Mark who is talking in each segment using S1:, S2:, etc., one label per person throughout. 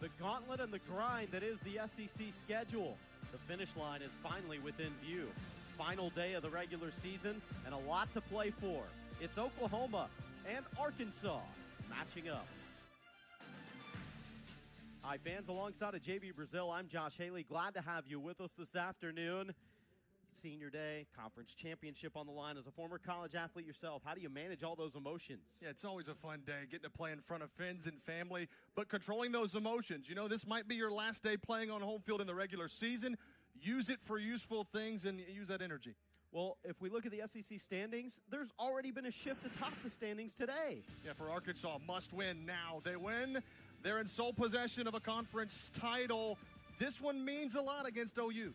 S1: The gauntlet and the grind that is the SEC schedule. The finish line is finally within view. Final day of the regular season and a lot to play for. It's Oklahoma and Arkansas matching up. Hi fans, alongside of JB Brazil, I'm Josh Haley. Glad to have you with us this afternoon. Senior day, conference championship on the line. As a former college athlete yourself, how do you manage all those emotions?
S2: Yeah, it's always a fun day, getting to play in front of friends and family, but controlling those emotions. You know, this might be your last day playing on home field in the regular season. Use it for useful things and use that energy.
S1: Well, if we look at the SEC standings, there's already been a shift atop the standings today.
S2: Yeah, for Arkansas, must win now. They win. They're in sole possession of a conference title. This one means a lot against OU.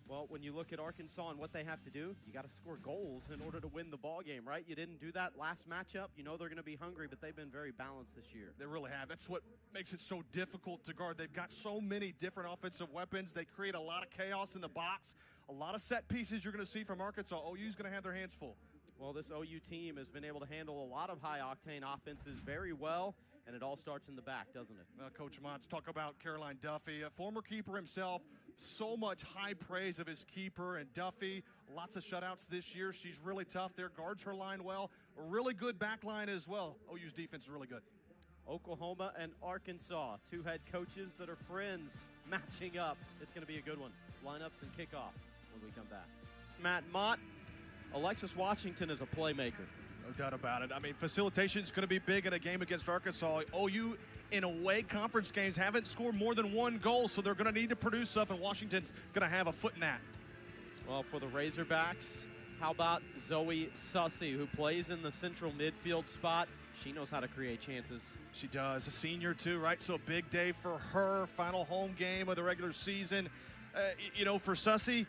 S1: Well, when you look at Arkansas and what they have to do, you got to score goals in order to win the ball game, right? You didn't do that last matchup. You know they're going to be hungry, but they've been very balanced this year.
S2: They really have. That's what makes it so difficult to guard. They've got so many different offensive weapons. They create a lot of chaos in the box. A lot of set pieces you're going to see from Arkansas. OU's going to have their hands full.
S1: Well, this OU team has been able to handle a lot of high-octane offenses very well, and it all starts in the back, doesn't it?
S2: Coach Mons, talk about Caroline Duffy, a former keeper himself. So much high praise of his keeper and Duffy. Lots of shutouts this year. She's really tough there, guards her line well. A really good back line as well. OU's defense is really good.
S1: Oklahoma and Arkansas, two head coaches that are friends matching up. It's going to be a good one. Lineups and kickoff when we come back. Matt Mott, Alexis Washington is a playmaker.
S2: No doubt about it. I mean, facilitation is going to be big in a game against Arkansas. OU, in away conference games, haven't scored more than one goal, so they're going to need to produce stuff, and Washington's going to have a foot in that.
S1: Well, for the Razorbacks, how about Zoe Sussey, who plays in the central midfield spot? She knows how to create chances.
S2: She does. A senior, too, right? So a big day for her. Final home game of the regular season. You know, for Sussey,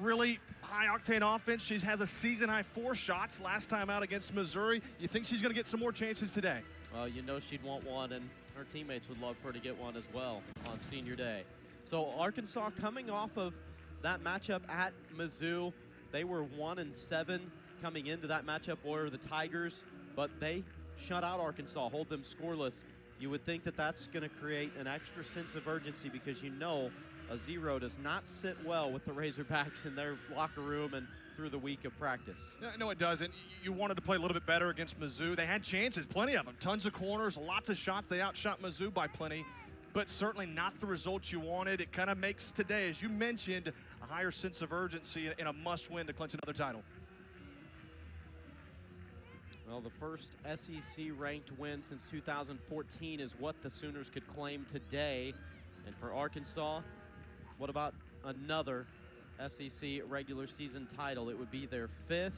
S2: really high-octane offense. She has a season-high 4 shots last time out against Missouri. You think she's going to get some more chances today?
S1: Well, you know she'd want one, and her teammates would love for her to get one as well on senior day. So Arkansas coming off of that matchup at Mizzou. They were 1-7 coming into that matchup, or the Tigers, but they shut out Arkansas, hold them scoreless. You would think that that's going to create an extra sense of urgency because you know a 0 does not sit well with the Razorbacks in their locker room and through the week of practice.
S2: No, it doesn't. You wanted to play a little bit better against Mizzou. They had chances, plenty of them, tons of corners, lots of shots. They outshot Mizzou by plenty, but certainly not the results you wanted. It kind of makes today, as you mentioned, a higher sense of urgency and a must-win to clinch another title.
S1: Well, the first SEC-ranked win since 2014 is what the Sooners could claim today. And for Arkansas, what about another SEC regular season title? It would be their 5th.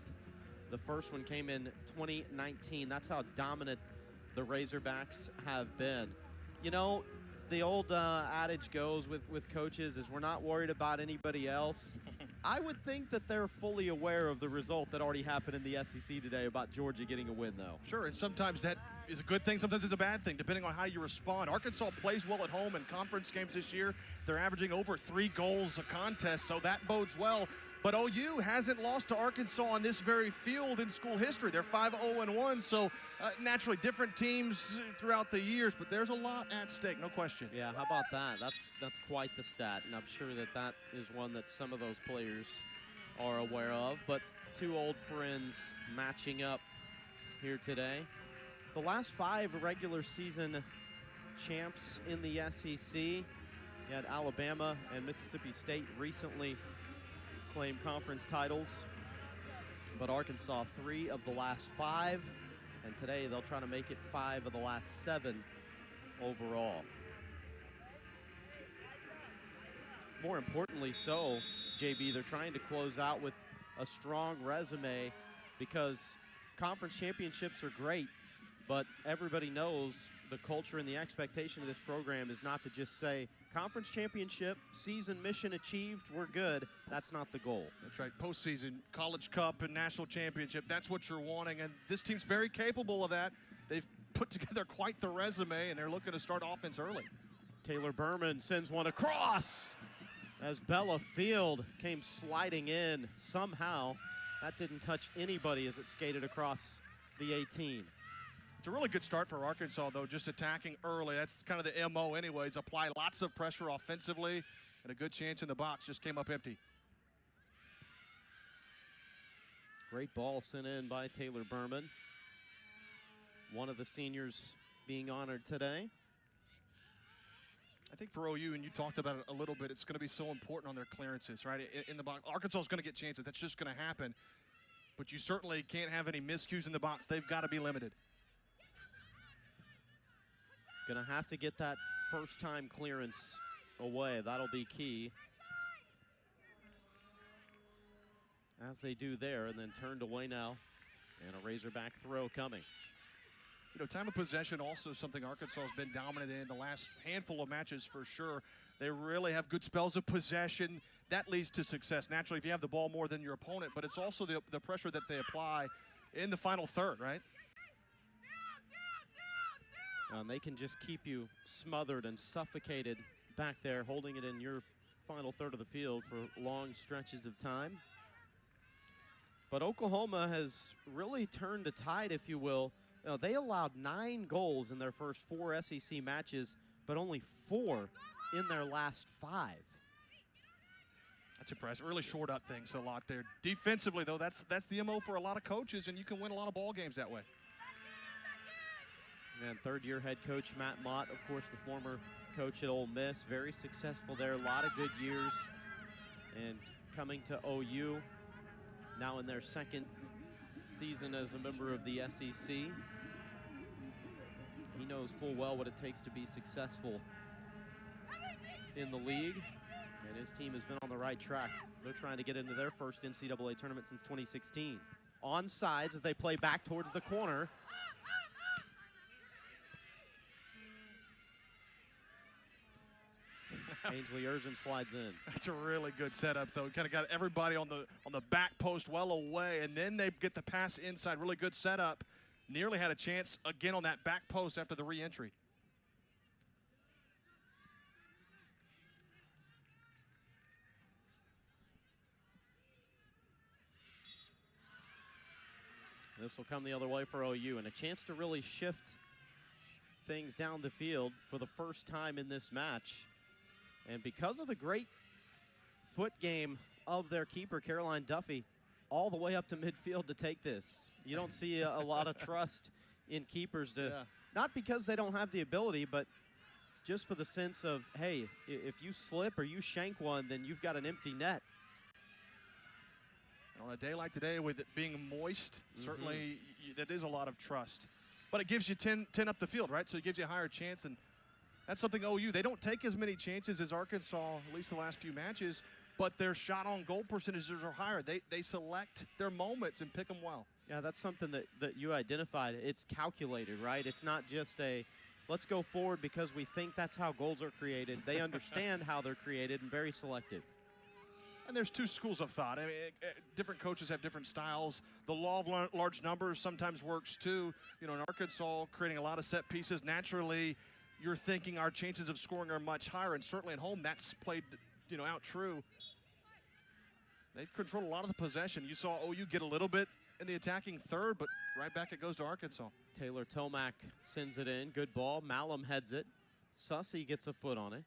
S1: The first one came in 2019. That's how dominant the Razorbacks have been. You know, the old adage goes with coaches is we're not worried about anybody else. I would think that they're fully aware of the result that already happened in the SEC today about Georgia getting a win, though.
S2: Sure, and sometimes that is a good thing, sometimes it's a bad thing, depending on how you respond. Arkansas plays well at home in conference games this year. They're averaging over 3 goals a contest, so that bodes well. But OU hasn't lost to Arkansas on this very field in school history. They're 5-0-1, so naturally different teams throughout the years, but there's a lot at stake, no question.
S1: Yeah, how about that? That's quite the stat, and I'm sure that is one that some of those players are aware of. But two old friends matching up here today. The last 5 regular season champs in the SEC, you had Alabama and Mississippi State recently claim conference titles, but Arkansas 3 of the last 5, and today they'll try to make it 5 of the last 7 overall. More importantly so, JB, they're trying to close out with a strong resume because conference championships are great, but everybody knows the culture and the expectation of this program is not to just say, conference championship, season mission achieved, we're good. That's not the goal.
S2: That's right. Postseason, College Cup, and National Championship, that's what you're wanting, and this team's very capable of that. They've put together quite the resume, and they're looking to start offense early.
S1: Taylor Berman sends one across as Bella Field came sliding in somehow. That didn't touch anybody as it skated across the 18.
S2: It's a really good start for Arkansas, though, just attacking early. That's kind of the MO anyways. Apply lots of pressure offensively, and a good chance in the box just came up empty.
S1: Great ball sent in by Taylor Berman. One of the seniors being honored today.
S2: I think for OU, and you talked about it a little bit, it's going to be so important on their clearances, right? In the box, Arkansas is going to get chances. That's just going to happen. But you certainly can't have any miscues in the box. They've got to be limited.
S1: Going to have to get that first-time clearance away. That'll be key. As they do there, and then turned away now. And a Razorback throw coming.
S2: You know, time of possession also something Arkansas has been dominant in the last handful of matches for sure. They really have good spells of possession. That leads to success. Naturally, if you have the ball more than your opponent, but it's also the pressure that they apply in the final third, right?
S1: And they can just keep you smothered and suffocated back there, holding it in your final third of the field for long stretches of time. But Oklahoma has really turned the tide, if you will. They allowed 9 goals in their first 4 SEC matches, but only 4 in their last 5.
S2: That's impressive. Really shored up things a lot there. Defensively, though, that's the MO for a lot of coaches, and you can win a lot of ball games that way.
S1: And third-year head coach Matt Mott, of course, the former coach at Ole Miss, very successful there, a lot of good years. And coming to OU, now in their second season as a member of the SEC. He knows full well what it takes to be successful in the league, and his team has been on the right track. They're trying to get into their first NCAA tournament since 2016. Onside as they play back towards the corner. Ainsley Erzin slides in.
S2: That's a really good setup, though. Kind of got everybody on the back post well away, and then they get the pass inside. Really good setup. Nearly had a chance again on that back post after the re-entry.
S1: This will come the other way for OU, and a chance to really shift things down the field for the first time in this match. And because of the great foot game of their keeper, Caroline Duffy, all the way up to midfield to take this. You don't see a lot of trust in keepers to, not because they don't have the ability, but just for the sense of, hey, if you slip or you shank one, then you've got an empty net.
S2: On a day like today with it being moist, certainly that is a lot of trust. But it gives you 10 up the field, right? So it gives you a higher chance, and that's something OU, they don't take as many chances as Arkansas, at least the last few matches, but their shot on goal percentages are higher. They select their moments and pick them well.
S1: Yeah, that's something that you identified. It's calculated, right? It's not just a, let's go forward because we think that's how goals are created. They understand how they're created and very selective.
S2: And there's 2 schools of thought. I mean, different coaches have different styles. The law of large numbers sometimes works too. You know, in Arkansas, creating a lot of set pieces, naturally, you're thinking our chances of scoring are much higher, and certainly at home, that's played, you know, out true. They've controlled a lot of the possession. You saw OU get a little bit in the attacking third, but right back it goes to Arkansas.
S1: Taylor Tomac sends it in. Good ball. Malum heads it. Sussy gets a foot on it.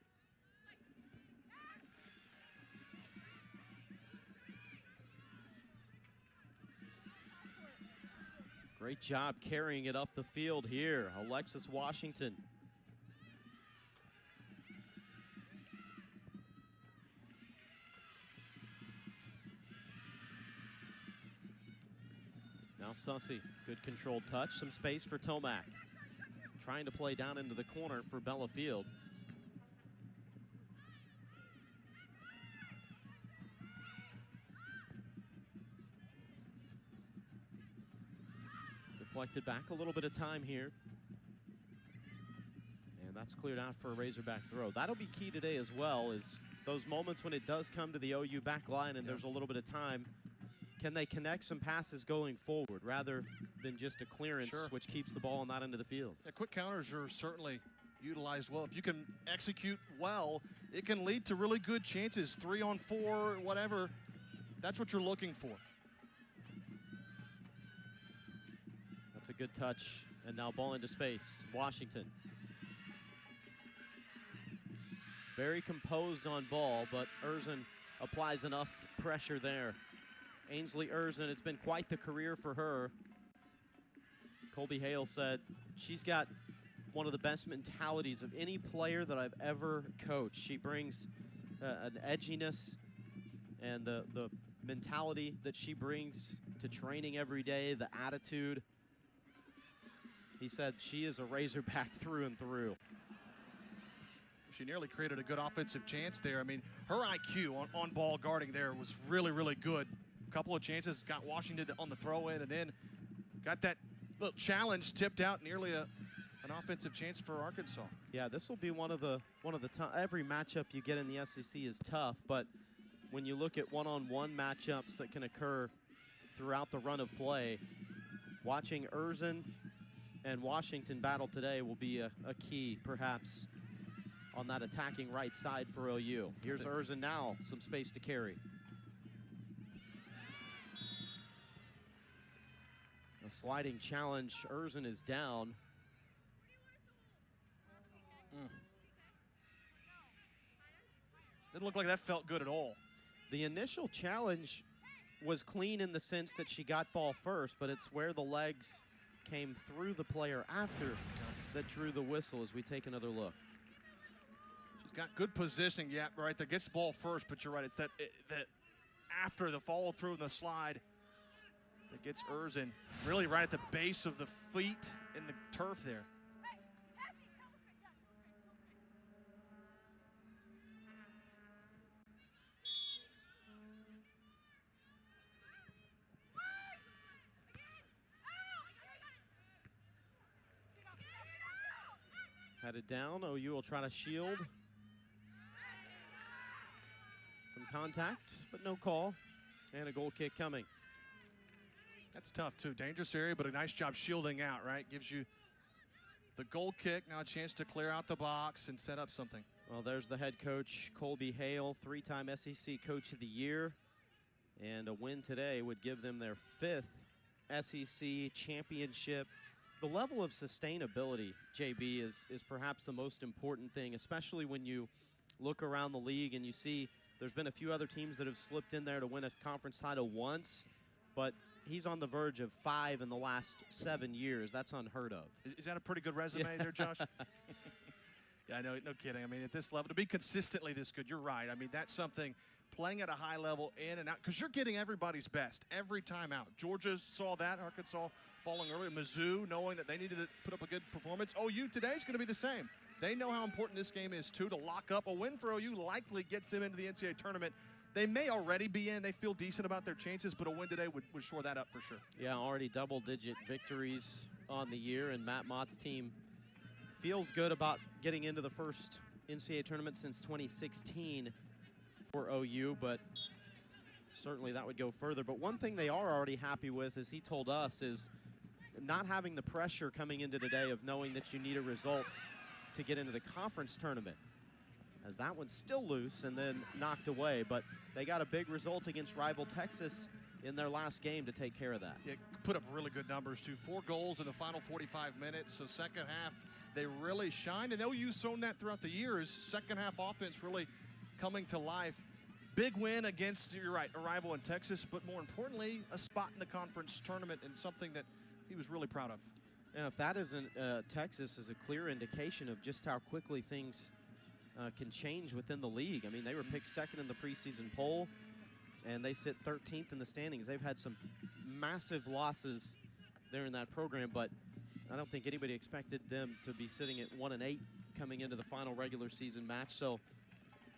S1: Great job carrying it up the field here. Alexis Washington. Now Sussy, good controlled touch, some space for Tomac. Trying to play down into the corner for Bella Field. Deflected back a little bit of time here. And that's cleared out for a Razorback throw. That'll be key today as well, is those moments when it does come to the OU back line and there's a little bit of time. Can they connect some passes going forward rather than just a clearance, which keeps the ball on that end of the field?
S2: Yeah, quick counters are certainly utilized well. If you can execute well, it can lead to really good chances, 3 on 4, whatever. That's what you're looking for.
S1: That's a good touch And now ball into space. Washington. Very composed on ball, but Erzin applies enough pressure there. Ainsley Erzin, it's been quite the career for her. Colby Hale said she's got one of the best mentalities of any player that I've ever coached. She brings an edginess and the mentality that she brings to training every day, the attitude. He said she is a Razorback through and through.
S2: She nearly created a good offensive chance there. I mean, her IQ on ball guarding there was really, really good. A couple of chances, got Washington on the throw-in, and then got that little challenge tipped out, nearly an offensive chance for Arkansas.
S1: Yeah, this will be one of the every matchup you get in the SEC is tough, but when you look at one-on-one matchups that can occur throughout the run of play, watching Erzin and Washington battle today will be a key, perhaps, on that attacking right side for OU. Here's Erzin now, some space to carry. A sliding challenge, Erzin is down.
S2: Didn't look like that felt good at all.
S1: The initial challenge was clean in the sense that she got ball first, but it's where the legs came through the player after that drew the whistle as we take another look.
S2: She's got good positioning, yeah, right there. Gets the ball first, but you're right. It's that after the follow through and the slide that gets Erzin really right at the base of the feet in the turf there.
S1: Headed down, OU will try to shield. Some contact, but no call. And a goal kick coming.
S2: That's tough too, dangerous area, but a nice job shielding out, right? Gives you the goal kick, now a chance to clear out the box and set up something.
S1: Well, there's the head coach, Colby Hale, three-time SEC Coach of the Year. And a win today would give them their 5th SEC championship. The level of sustainability, JB, is perhaps the most important thing, especially when you look around the league and you see there's been a few other teams that have slipped in there to win a conference title once, but he's on the verge of 5 in the last 7 years. That's unheard of.
S2: Is that a pretty good resume there, Josh? Yeah, I know, no kidding. I mean, at this level, to be consistently this good, you're right. I mean, that's something, playing at a high level in and out, because you're getting everybody's best every time out. Georgia saw that, Arkansas falling early. Mizzou knowing that they needed to put up a good performance. OU today is going to be the same. They know how important this game is, too, to lock up. A win for OU likely gets them into the NCAA tournament. They may already be in. They feel decent about their chances, but a win today would shore that up for sure.
S1: Yeah, already double-digit victories on the year, and Matt Mott's team feels good about getting into the first NCAA tournament since 2016 for OU, but certainly that would go further. But one thing they are already happy with, as he told us, is not having the pressure coming into today of knowing that you need a result to get into the conference tournament, as that one's still loose and then knocked away. But they got a big result against rival Texas in their last game to take care of that.
S2: Yeah, put up really good numbers, too. 4 goals in the final 45 minutes, so second half they really shined, and OU's shown that throughout the years. Second half offense really coming to life. Big win against, you're right, a rival in Texas, but more importantly, a spot in the conference tournament and something that he was really proud of.
S1: And if that isn't Texas, is a clear indication of just how quickly things can change within the league. I mean, they were picked second in the preseason poll, and they sit 13th in the standings. They've had some massive losses there in that program, but I don't think anybody expected them to be sitting at 1-8 coming into the final regular season match. So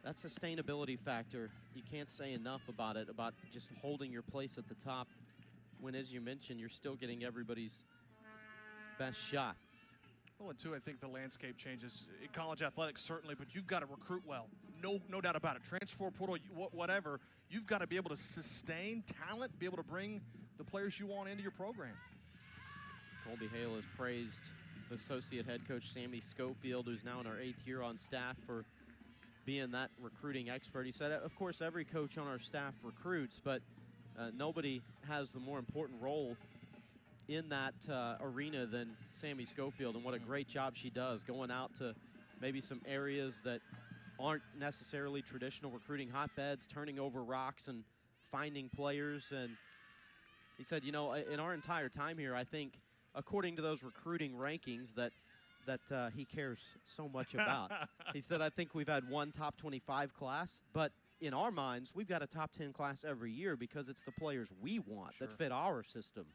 S1: that sustainability factor, you can't say enough about it, about just holding your place at the top when, as you mentioned, you're still getting everybody's best shot.
S2: Well, and two, I think the landscape changes in college athletics, certainly, but you've got to recruit well. No doubt about it. Transfer portal, whatever, you've got to be able to sustain talent, be able to bring the players you want into your program.
S1: Colby Hale has praised associate head coach Sammy Schofield, who's now in our 8th year on staff, for being that recruiting expert. He said, of course, every coach on our staff recruits, but nobody has the more important role in that arena than Sammy Schofield, and what a great job she does going out to maybe some areas that aren't necessarily traditional recruiting hotbeds, turning over rocks and finding players. And he said, you know, in our entire time here, I think, according to those recruiting rankings that he cares so much about, he said, I think we've had one top 25 class, but in our minds, we've got a top 10 class every year because it's the players we want that fit our system.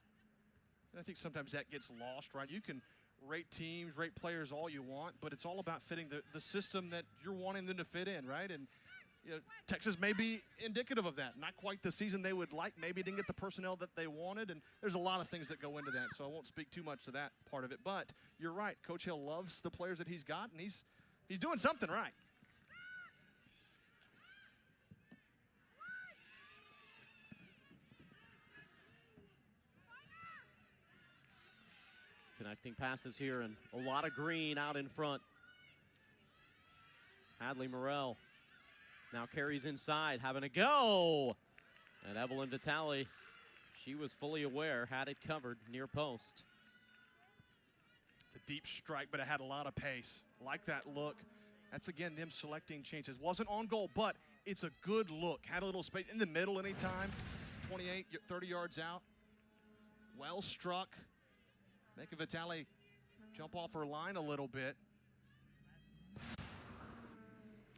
S2: And I think sometimes that gets lost, right? You can rate teams, rate players all you want, but it's all about fitting the system that you're wanting them to fit in, right? And you know, Texas may be indicative of that. Not quite the season they would like. Maybe didn't get the personnel that they wanted, and there's a lot of things that go into that, so I won't speak too much to that part of it. But you're right. Coach Hill loves the players that he's got, and he's doing something right.
S1: Connecting passes here, and a lot of green out in front. Hadley Morrell now carries inside, having a go. And Evelyn Vitale, she was fully aware, had it covered near post.
S2: It's a deep strike, but it had a lot of pace. Like that look. That's, again, them selecting changes. Wasn't on goal, but it's a good look. Had a little space in the middle anytime. 28, 30 yards out. Well struck. Making Vitale jump off her line a little bit.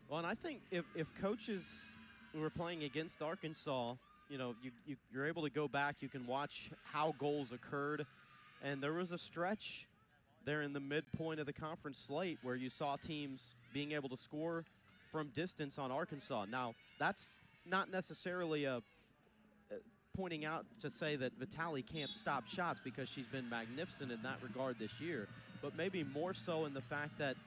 S1: Well, and I think if coaches who are playing against Arkansas, you know, you're able to go back, you can watch how goals occurred. And there was a stretch there in the midpoint of the conference slate where you saw teams being able to score from distance on Arkansas. Now, that's not necessarily pointing out to say that Vitale can't stop shots, because she's been magnificent in that regard this year, but maybe more so in the fact that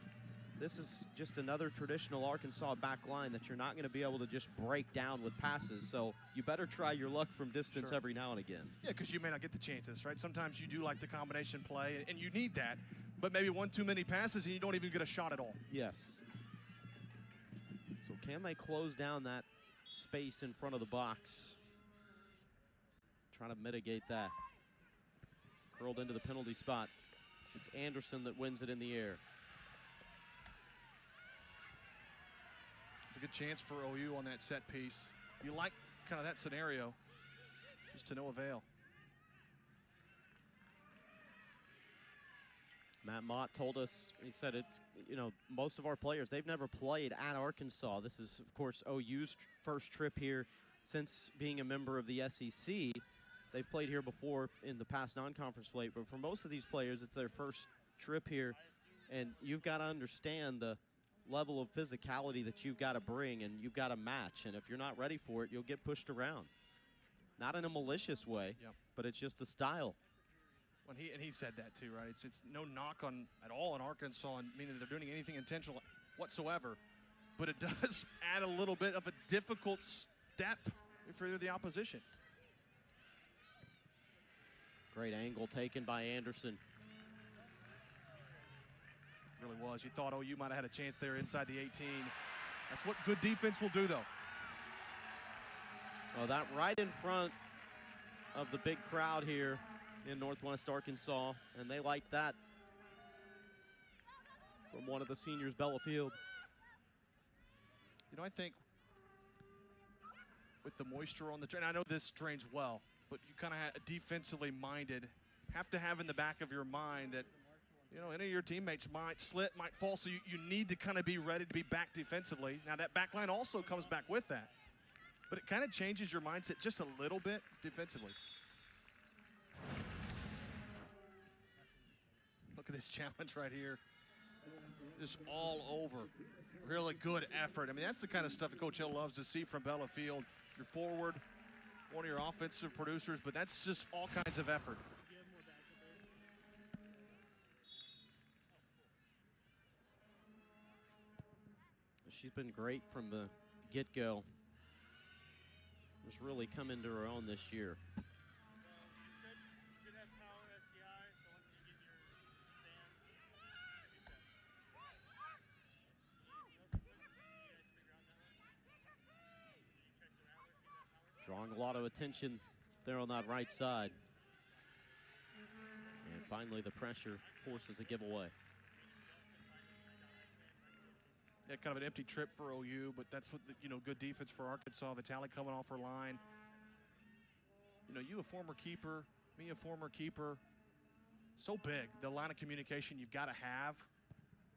S1: this is just another traditional Arkansas back line that you're not going to be able to just break down with passes, so you better try your luck from distance every now and again.
S2: Yeah, because you may not get the chances, right? Sometimes you do like the combination play, and you need that, but maybe one too many passes and you don't even get a shot at all.
S1: Yes. So can they close down that space in front of the box? Trying to mitigate that. Curled into the penalty spot. It's Anderson that wins it in the air.
S2: It's a good chance for OU on that set piece. You like kind of that scenario, just to no avail.
S1: Matt Mott told us, he said it's, you know, most of our players, they've never played at Arkansas. This is, of course, OU's first trip here since being a member of the SEC. They've played here before in the past non-conference play, but for most of these players, it's their first trip here, and you've got to understand the level of physicality that you've got to bring, and you've got to match, and if you're not ready for it, you'll get pushed around. Not in a malicious way, but it's just the style.
S2: And he said that too, right? It's no knock on at all on Arkansas, and meaning they're doing anything intentional whatsoever, but it does add a little bit of a difficult step for the opposition.
S1: Great angle taken by Anderson.
S2: Really was. You thought OU might have had a chance there inside the 18. That's what good defense will do, though.
S1: Well, that right in front of the big crowd here in Northwest Arkansas, and they like that from one of the seniors, Bella Field.
S2: You know, I think with the moisture on the drain, I know this drains well, but you kind of defensively minded have to have in the back of your mind that, you know, any of your teammates might slip, might fall, so you need to kind of be ready to be back defensively. Now, that back line also comes back with that, but it kind of changes your mindset just a little bit defensively. Look at this challenge right here. Just all over. Really good effort. I mean, that's the kind of stuff that Coach Hill loves to see from Bella Field. You're forward, one of your offensive producers, but that's just all kinds of effort.
S1: She's been great from the get-go. Has really come into her own this year. Drawing a lot of attention there on that right side. Finally, the pressure forces a giveaway.
S2: Yeah, kind of an empty trip for OU, but that's what, good defense for Arkansas. Vitale coming off her line. You a former keeper, me a former keeper. So big, the line of communication you've got to have.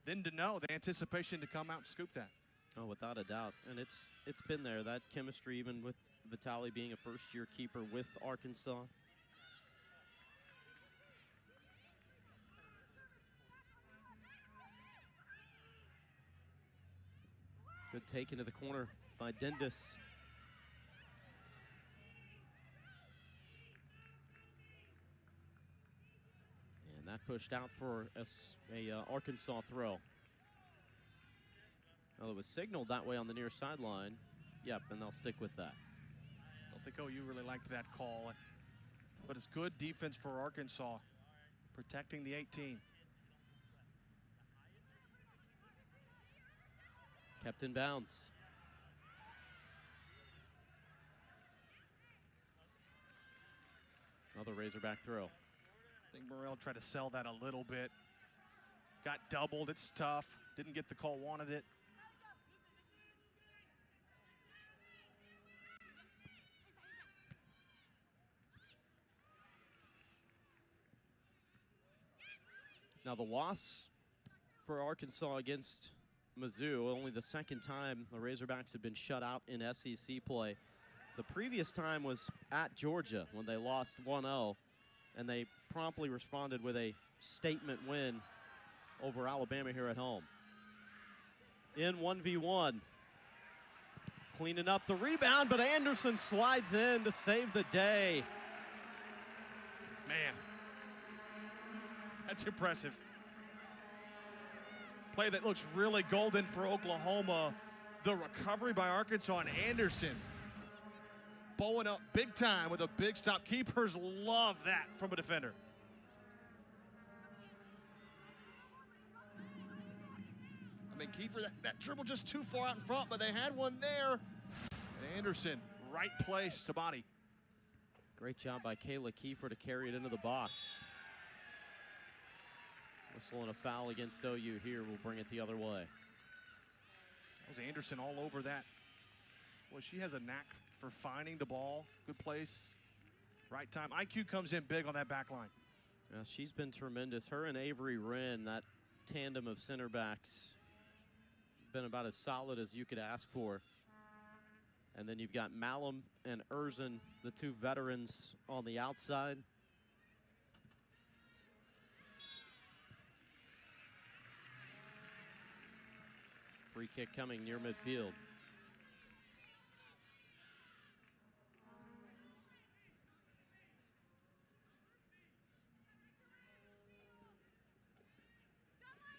S2: Then to know the anticipation to come out and scoop that.
S1: Oh, without a doubt. And it's been there, that chemistry, even with Vitale being a first-year keeper with Arkansas. Good take into the corner by Dendis. And that pushed out for a Arkansas throw. Well, it was signaled that way on the near sideline. Yep, and they'll stick with that.
S2: I don't think OU really liked that call, but it's good defense for Arkansas, protecting the 18.
S1: Kept in bounds. Another Razorback throw.
S2: I think Morrell tried to sell that a little bit. Got doubled, it's tough. Didn't get the call, wanted it.
S1: Now the loss for Arkansas against Mizzou, only the second time the Razorbacks have been shut out in SEC play. The previous time was at Georgia when they lost 1-0, and they promptly responded with a statement win over Alabama here at home. In 1v1, cleaning up the rebound, but Anderson slides in to save the day.
S2: Man, that's impressive. Play that looks really golden for Oklahoma. The recovery by Arkansas and Anderson bowing up big time with a big stop. Keepers love that from a defender. I mean, keeper, that dribble just too far out in front, but they had one there. And Anderson, right place to body.
S1: Great job by Kayla Kiefer to carry it into the box. Whistle and a foul against OU here will bring it the other way.
S2: That was Anderson all over that. Well, she has a knack for finding the ball. Good place, right time. IQ comes in big on that back line.
S1: Yeah, she's been tremendous. Her and Avery Wren, that tandem of center backs, been about as solid as you could ask for. And then you've got Malum and Erzin, the two veterans on the outside. Free kick coming near midfield.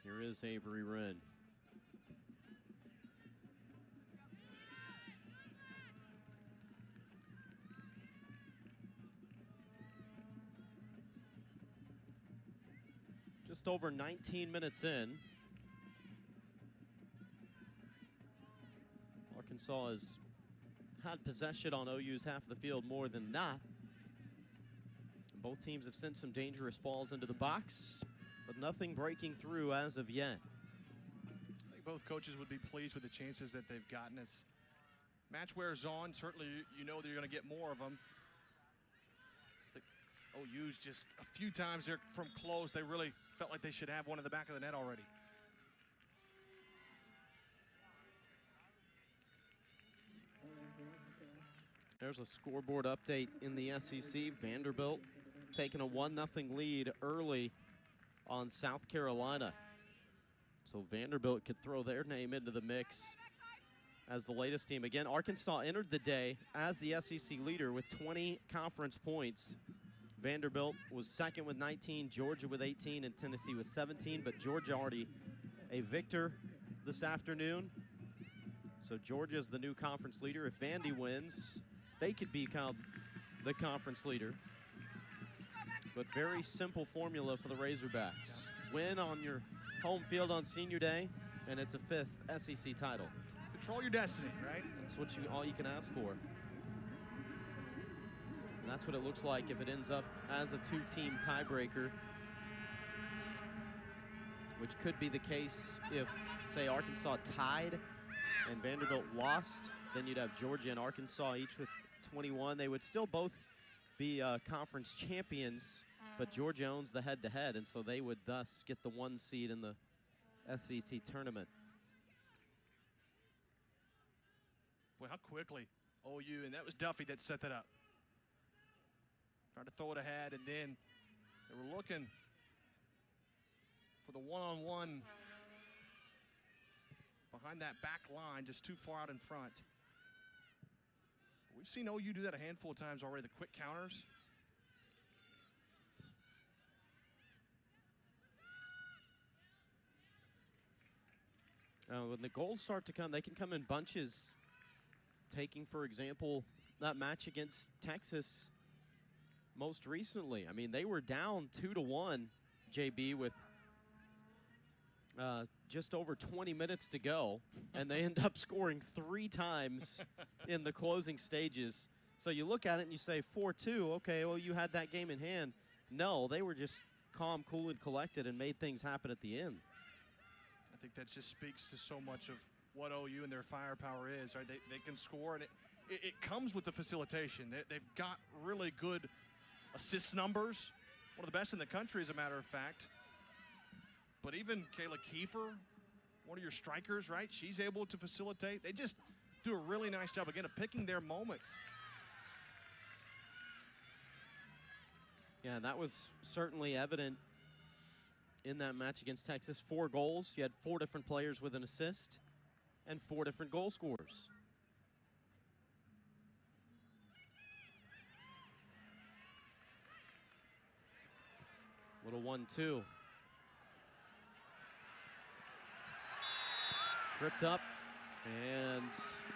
S1: Here is Avery Wren. Just over 19 minutes in. Arkansas has had possession on OU's half of the field more than not. Both teams have sent some dangerous balls into the box, but nothing breaking through as of yet.
S2: I think both coaches would be pleased with the chances that they've gotten. As match wears on, certainly you know that you're going to get more of them. I think OU's just a few times there from close, they really felt like they should have one in the back of the net already.
S1: There's a scoreboard update in the SEC. Vanderbilt taking a 1-0 lead early on South Carolina. So Vanderbilt could throw their name into the mix as the latest team. Again, Arkansas entered the day as the SEC leader with 20 conference points. Vanderbilt was second with 19, Georgia with 18, and Tennessee with 17. But Georgia already a victor this afternoon. So Georgia's the new conference leader. If Vandy wins, they could become the conference leader. But very simple formula for the Razorbacks. Win on your home field on senior day, and it's a 5th SEC title.
S2: Control your destiny, right?
S1: That's what all you can ask for. And that's what it looks like if it ends up as a 2-team tiebreaker which could be the case if, say, Arkansas tied and Vanderbilt lost. Then you'd have Georgia and Arkansas each with 21. They would still both be conference champions, but Georgia owns the head-to-head, and so they would thus get the 1 seed in the SEC tournament.
S2: Boy, how quickly OU, and that was Duffy that set that up. Tried to throw it ahead, and then they were looking for the one-on-one behind that back line, just too far out in front. We've seen OU do that a handful of times already, the quick counters.
S1: When the goals start to come, they can come in bunches. Taking, for example, that match against Texas most recently. I mean, they were down 2-1, JB, with just over 20 minutes to go, and they end up scoring 3 times in the closing stages. So you look at it and you say 4-2, okay, well, you had that game in hand. No, they were just calm, cool, and collected and made things happen at the end.
S2: I think that just speaks to so much of what OU and their firepower is, right? They can score, and it comes with the facilitation. They've got really good assist numbers, one of the best in the country, as a matter of fact. But even Kayla Kiefer, one of your strikers, right? She's able to facilitate. They just do a really nice job, again, of picking their moments.
S1: Yeah, that was certainly evident in that match against Texas. 4 goals. You had 4 different players with an assist and 4 different goal scorers. Little 1-2. Tripped up, and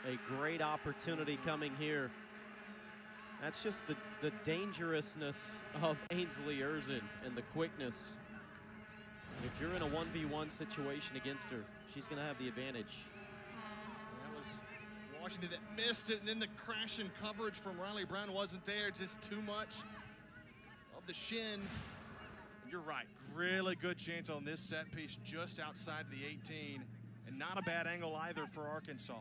S1: a great opportunity coming here. That's just the dangerousness of Ainsley Erzin and the quickness. If you're in a 1v1 situation against her, she's going to have the advantage.
S2: That was Washington that missed it, and then the crash in coverage from Riley Brown wasn't there. Just too much of the shin. And you're right, really good chance on this set piece just outside the 18, and not a bad angle either for Arkansas.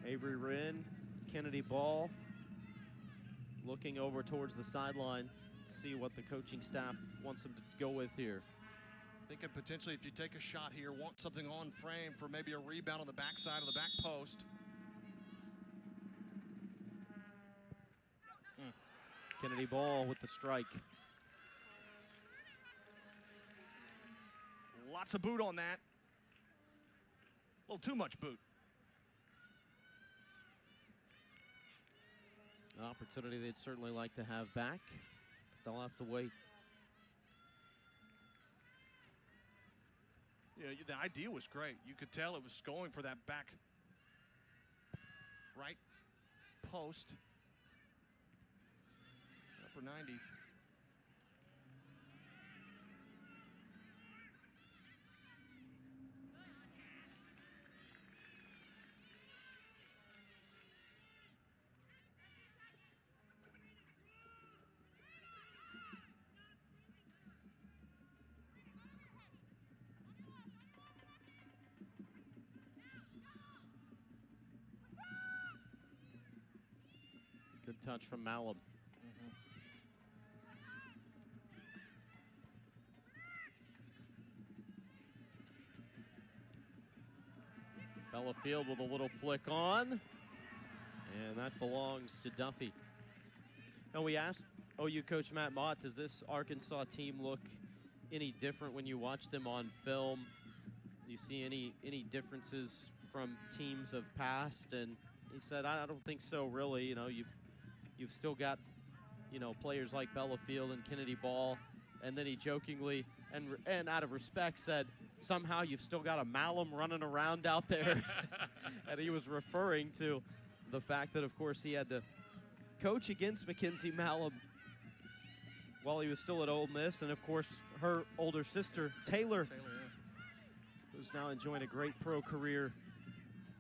S1: Avery Wren, Kennedy Ball, looking over towards the sideline, see what the coaching staff wants them to go with here.
S2: Thinking potentially if you take a shot here, want something on frame for maybe a rebound on the backside of the back post.
S1: Kennedy Ball with the strike.
S2: Lots of boot on that. A little too much boot.
S1: An opportunity they'd certainly like to have back. They'll have to wait.
S2: Yeah, the idea was great. You could tell it was going for that back right post. Upper 90.
S1: Good touch from Malum. Bellafield with a little flick on, and that belongs to Duffy. And we asked OU coach Matt Mott, does this Arkansas team look any different when you watch them on film? Do you see any differences from teams of past? And he said, I don't think so, really. You know, you've still got, you know, players like Bellafield and Kennedy Ball, and then he jokingly and out of respect said, somehow you've still got a Malum running around out there. And he was referring to the fact that, of course, he had to coach against Mackenzie Malum while he was still at Ole Miss. And, of course, her older sister, Taylor, who's now enjoying a great pro career.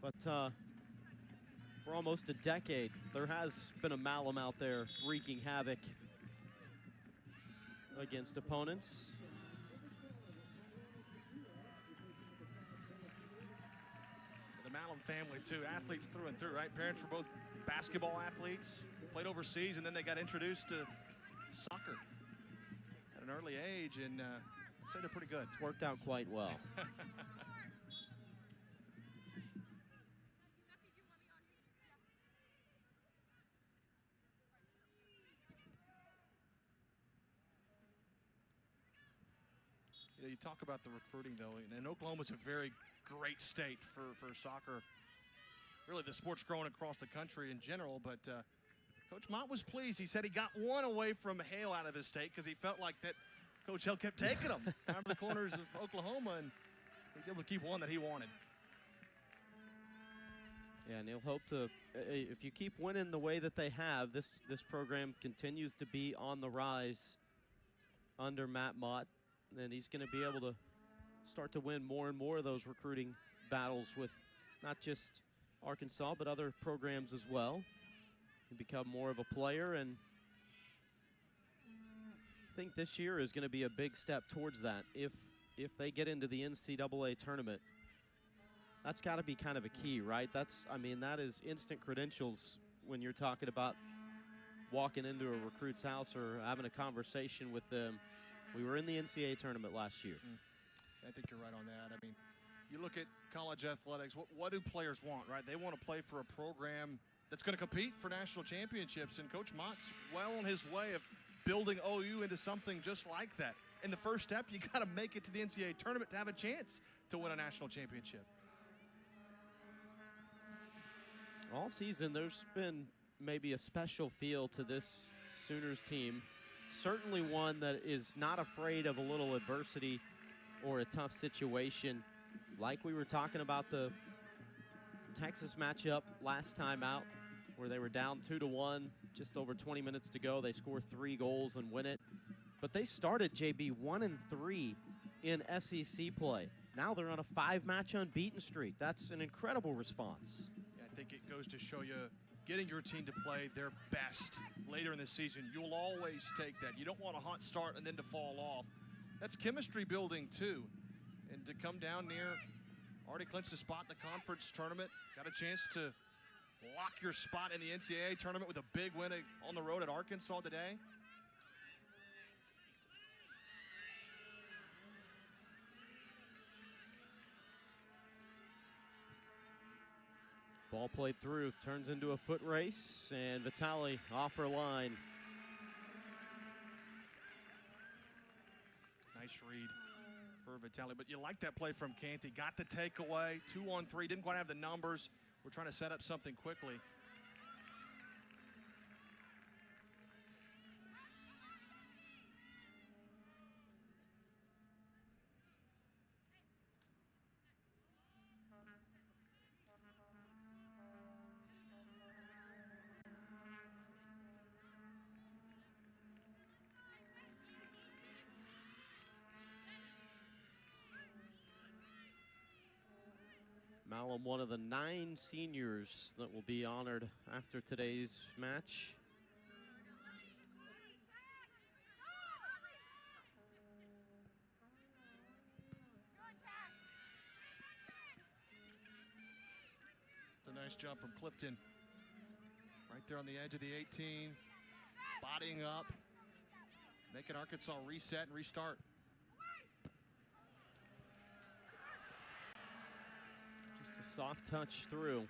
S1: But for almost a decade, there has been a Malum out there wreaking havoc. against opponents.
S2: The Malum family, too. Athletes through and through, right? Parents were both basketball athletes, played overseas, and then they got introduced to soccer at an early age, and I'd say they're pretty good.
S1: It's worked out quite well.
S2: You know, you talk about the recruiting, though, and Oklahoma's a very great state for soccer. Really, the sport's growing across the country in general, but Coach Mott was pleased. He said he got one away from Hale out of his state because he felt like that Coach Hale kept taking them out of the corners of Oklahoma, and he was able to keep one that he wanted.
S1: Yeah, and he'll hope to, if you keep winning the way that they have, this program continues to be on the rise under Matt Mott, then he's going to be able to start to win more and more of those recruiting battles with not just Arkansas, but other programs as well. And become more of a player, and I think this year is going to be a big step towards that. If they get into the NCAA tournament, that's got to be kind of a key, right? I mean, that is instant credentials when you're talking about walking into a recruit's house or having a conversation with them. We were in the NCAA tournament last year.
S2: I think you're right on that. I mean, you look at college athletics, what do players want, right? They want to play for a program that's going to compete for national championships, and Coach Mott's well on his way of building OU into something just like that. And the first step, you got to make it to the NCAA tournament to have a chance to win a national championship.
S1: All season, there's been maybe a special feel to this Sooners team. Certainly one that is not afraid of a little adversity or a tough situation. Like we were talking about the Texas matchup last time out, where they were down 2-1, just over 20 minutes to go. They score 3 goals and win it. But they started, JB, 1-3 in SEC play. Now they're on a 5-match unbeaten streak. That's an incredible response.
S2: Yeah, I think it goes to show you, getting your team to play their best later in the season, you'll always take that. You don't want a hot start and then to fall off. That's chemistry building, too. And to come down near, already clinched a spot in the conference tournament, got a chance to lock your spot in the NCAA tournament with a big win on the road at Arkansas today.
S1: Ball played through, turns into a foot race, and Vitale off her line.
S2: Nice read for Vitale, but you like that play from Canty. Got the takeaway, 2-on-3, didn't quite have the numbers. We're trying to set up something quickly.
S1: Malum, one of the 9 seniors that will be honored after today's match.
S2: It's a nice jump from Clifton. Right there on the edge of the 18, bodying up, making Arkansas reset and restart.
S1: Just a soft touch through.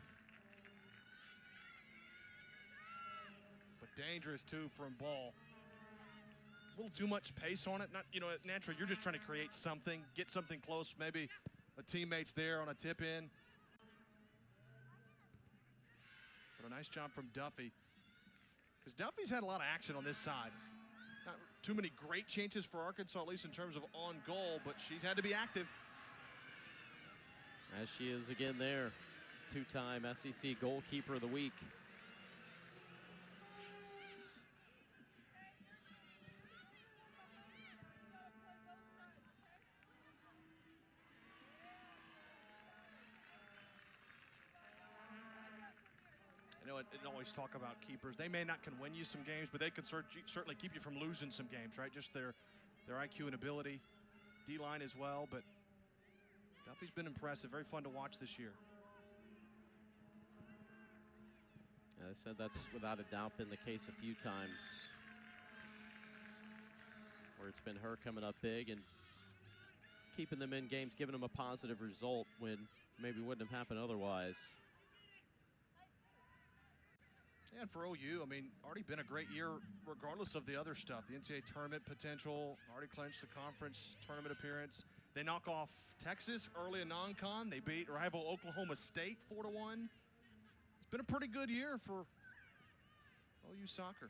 S2: But dangerous, too, from ball. A little too much pace on it. Not, you know, naturally, you're just trying to create something, get something close. Maybe a teammate's there on a tip in. But a nice job from Duffy. Because Duffy's had a lot of action on this side. Not too many great chances for Arkansas, at least in terms of on goal, but she's had to be active.
S1: As she is again there, 2-time SEC Goalkeeper of the Week.
S2: I know it always talk about keepers. They may not can win you some games, but they can certainly keep you from losing some games, right? Just their their IQ and ability. D-line as well, but Duffy's been impressive. Very fun to watch this year.
S1: I said that's without a doubt been the case a few times where it's been her coming up big and keeping them in games, giving them a positive result when maybe wouldn't have happened otherwise.
S2: Yeah, and for OU, I mean, already been a great year regardless of the other stuff. The NCAA tournament potential, already clinched the conference tournament appearance. They knock off Texas early in non-con. They beat rival Oklahoma State 4-1. It's been a pretty good year for OU soccer.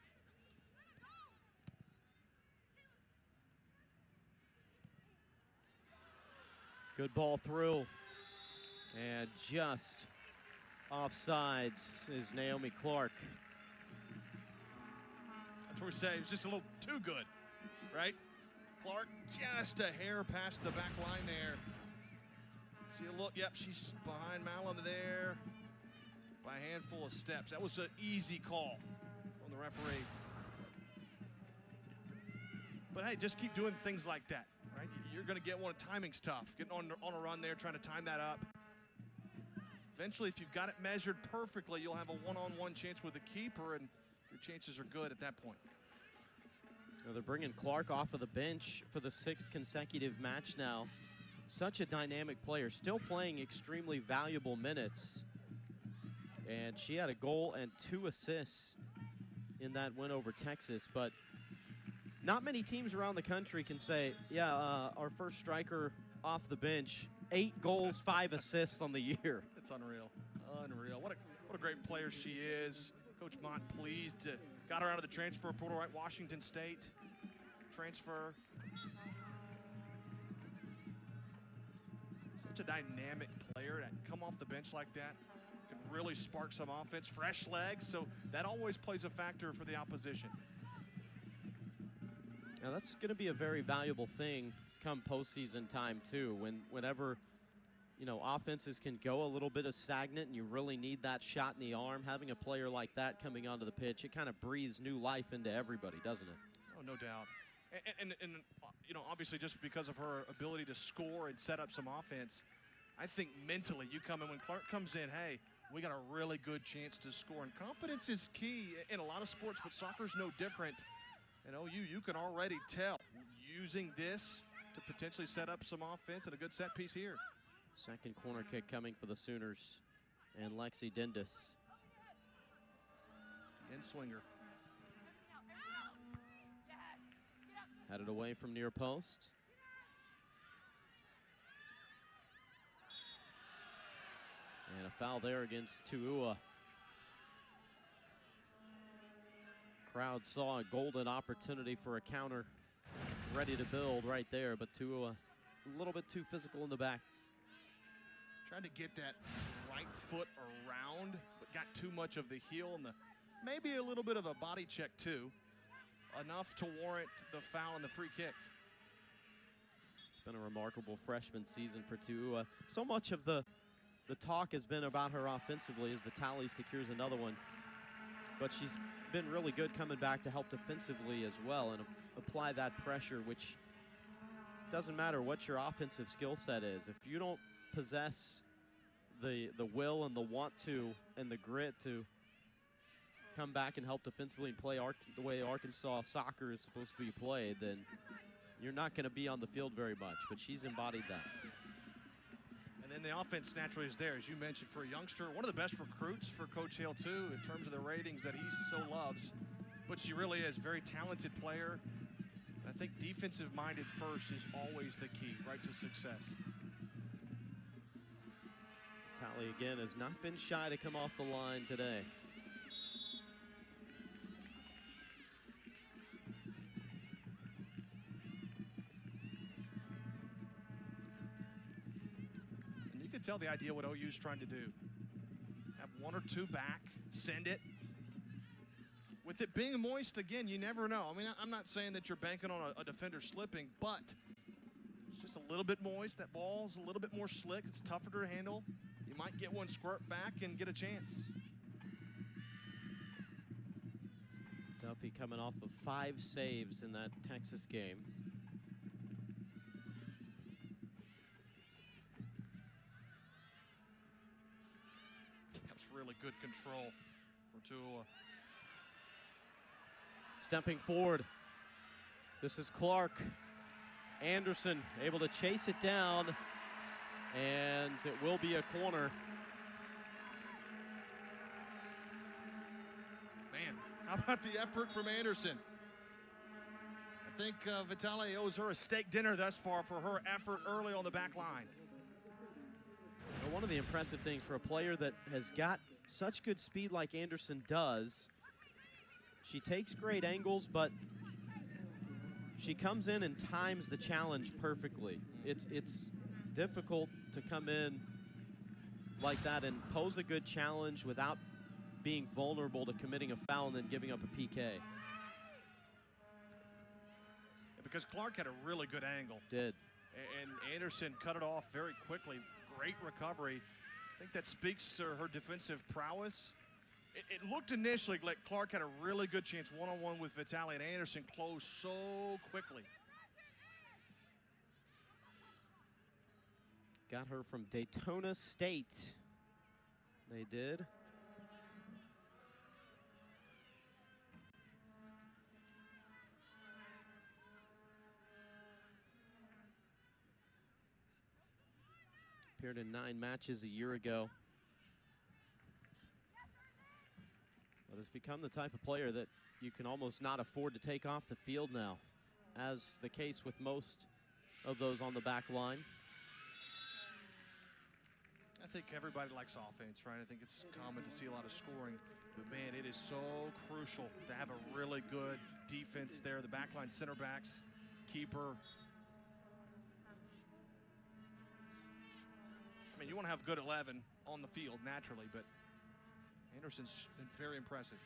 S1: Good ball through. And just offsides is Naomi Clark.
S2: That's what we say. It's just a little too good, right? Clark just a hair past the back line there. See a look. Yep, she's behind Malum there by a handful of steps. That was an easy call from the referee. But hey, just keep doing things like that, right? You're going to get one. Timing's tough. Getting on a run there, trying to time that up. Eventually, if you've got it measured perfectly, you'll have a one-on-one chance with the keeper, and your chances are good at that point.
S1: Now they're bringing Clark off of the bench for the 6th consecutive match now. Such a dynamic player, still playing extremely valuable minutes. And she had a goal and 2 assists in that win over Texas. But not many teams around the country can say, yeah, our first striker off the bench, 8 goals, 5 assists on the year.
S2: It's unreal. Unreal. What a great player she is. Coach Mott pleased to got her out of the transfer portal, right? Washington State transfer. Such a dynamic player that come off the bench like that can really spark some offense, fresh legs, so that always plays a factor for the opposition.
S1: Now that's going to be a very valuable thing come postseason time too. Whenever, you know, offenses can go a little bit of stagnant and you really need that shot in the arm, having a player like that coming onto the pitch, it kind of breathes new life into everybody, doesn't it?
S2: Oh, no doubt. And you know, obviously just because of her ability to score and set up some offense, I think mentally you come in, when Clark comes in, hey, we got a really good chance to score. And confidence is key in a lot of sports, but soccer's no different. And OU, you can already tell using this to potentially set up some offense and a good set piece here.
S1: Second corner kick coming for the Sooners and Lexi Dindis.
S2: The in-swinger.
S1: Headed away from near post. And a foul there against Tuua. Crowd saw a golden opportunity for a counter. Ready to build right there, but Tuua a little bit too physical in the back.
S2: Tried to get that right foot around, but got too much of the heel and maybe a little bit of a body check too. Enough to warrant the foul and the free kick.
S1: It's been a remarkable freshman season for Tuua. So much of the talk has been about her offensively as Vitale secures another one. But she's been really good coming back to help defensively as well and apply that pressure, which doesn't matter what your offensive skill set is. If you don't possess the will and the want to and the grit to come back and help defensively and play the way Arkansas soccer is supposed to be played, then you're not going to be on the field very much. But she's embodied that.
S2: And then the offense naturally is there, as you mentioned, for a youngster. One of the best recruits for Coach Hale, too, in terms of the ratings that he so loves. But she really is a very talented player. I think defensive-minded first is always the key, right, to success.
S1: Tally, again, has not been shy to come off the line today.
S2: Tell the idea what OU's trying to do. Have 1 or 2 back, send it. With it being moist, again, you never know. I mean, I'm not saying that you're banking on a defender slipping, but it's just a little bit moist. That ball's a little bit more slick. It's tougher to handle. You might get one squirt back and get a chance.
S1: Duffy coming off of 5 saves in that Texas game.
S2: really good control from Tula.
S1: Stepping forward, this is Clark. Anderson able to chase it down, and it will be a corner.
S2: Man, how about the effort from Anderson? I think Vitale owes her a steak dinner thus far for her effort early on the back line.
S1: Well, one of the impressive things for a player that has got such good speed like Anderson does, she takes great angles, but she comes in and times the challenge perfectly. It's difficult to come in like that and pose a good challenge without being vulnerable to committing a foul and then giving up a PK.
S2: Because Clark had a really good angle.
S1: Did.
S2: And Anderson cut it off very quickly. Great recovery. I think that speaks to her defensive prowess. It looked initially like Clark had a really good chance one-on-one with Vitale, and Anderson closed so quickly.
S1: Got her from Daytona State. They did. Appeared in 9 matches a year ago. But has become the type of player that you can almost not afford to take off the field now, as the case with most of those on the back line.
S2: I think everybody likes offense, right? I think it's common to see a lot of scoring. But, man, it is so crucial to have a really good defense there. The back line, center backs, keeper. I mean, you want to have good 11 on the field naturally, but Anderson's been very impressive.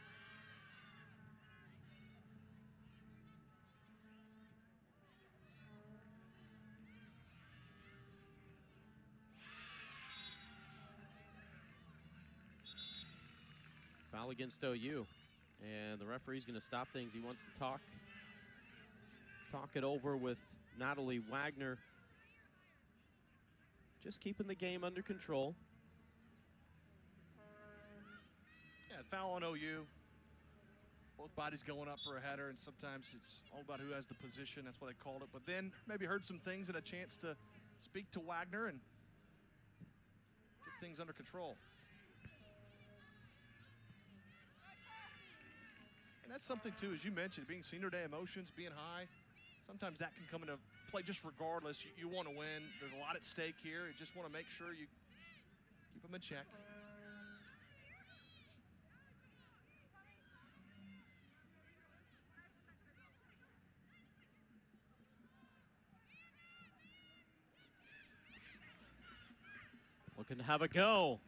S1: Foul against OU, and the referee's going to stop things. He wants to talk it over with Natalie Wagner. Just keeping the game under control.
S2: Yeah, foul on OU. Both bodies going up for a header, and sometimes it's all about who has the position. That's why they called it. But then maybe heard some things and a chance to speak to Wagner and get things under control. And that's something, too, as you mentioned, being senior day emotions, being high. Sometimes that can come into play just regardless. You want to win. There's a lot at stake here. You just want to make sure you keep them in check.
S1: Looking to have a go.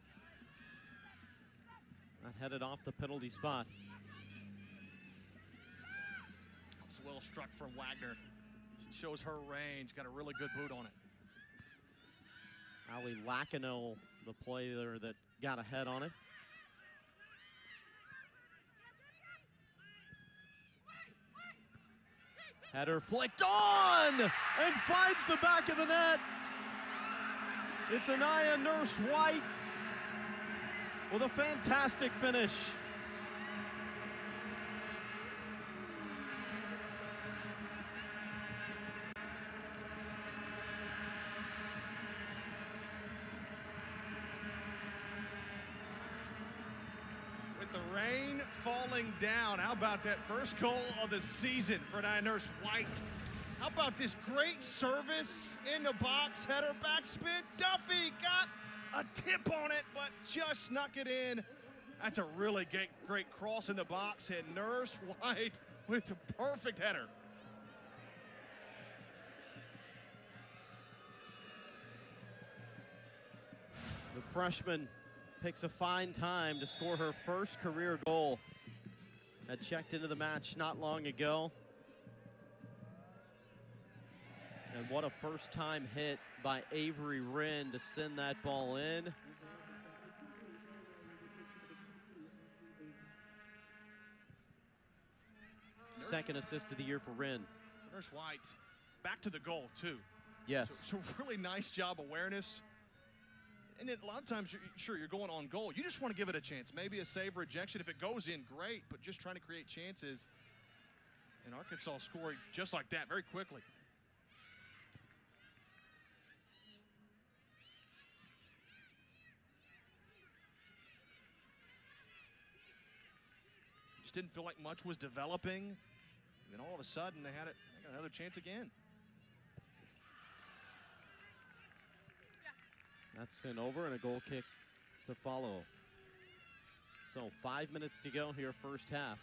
S1: Not headed off the penalty spot.
S2: It's well struck from Wagner. She shows her range. Got a really good boot on it.
S1: Ali Lacanel, the player that got ahead on it. Header flicked on and finds the back of the net. It's Anaya Nurse-White with a fantastic finish.
S2: With the rain falling down, how about that first goal of the season for Anaya Nurse-White? How about this great service in the box, header, backspin. Duffy got a tip on it, but just snuck it in. That's a really great cross in the box, and Nurse-White with the perfect header.
S1: The freshman picks a fine time to score her first career goal. Had checked into the match not long ago. And what a first-time hit by Avery Wren to send that ball in. Second assist of the year for Wren.
S2: Nurse-White back to the goal, too.
S1: Yes.
S2: So really nice job awareness. And a lot of times, you're going on goal. You just want to give it a chance. Maybe a save rejection. If it goes in, great, but just trying to create chances. And Arkansas scoring just like that very quickly. Just didn't feel like much was developing. And then all of a sudden, they got another chance again.
S1: That's an over and a goal kick to follow. So 5 minutes to go here, first half.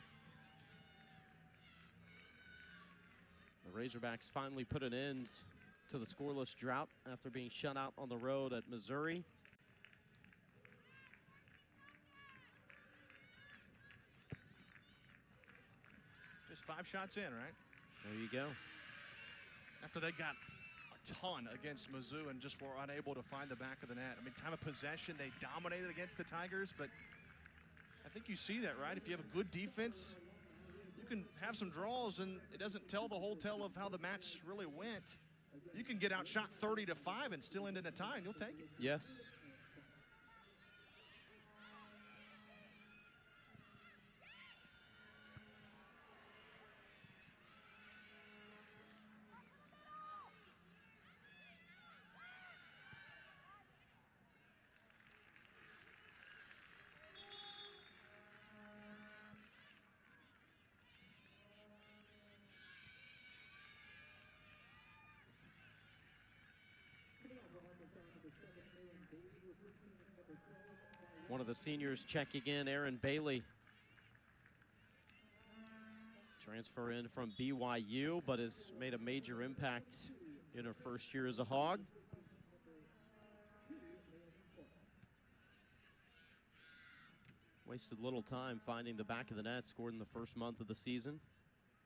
S1: The Razorbacks finally put an end to the scoreless drought after being shut out on the road at Missouri.
S2: Just 5 shots in, right?
S1: There you go.
S2: After they got a ton against Mizzou and just were unable to find the back of the net. I mean, time of possession, they dominated against the Tigers, but I think you see that, right? If you have a good defense, you can have some draws and it doesn't tell the whole tale of how the match really went. You can get outshot 30-5 and still end in a tie, and you'll take it.
S1: Yes. One of the seniors checking in, Aaron Bailey. Transfer in from BYU, but has made a major impact in her first year as a Hog. Wasted little time finding the back of the net, scored in the first month of the season.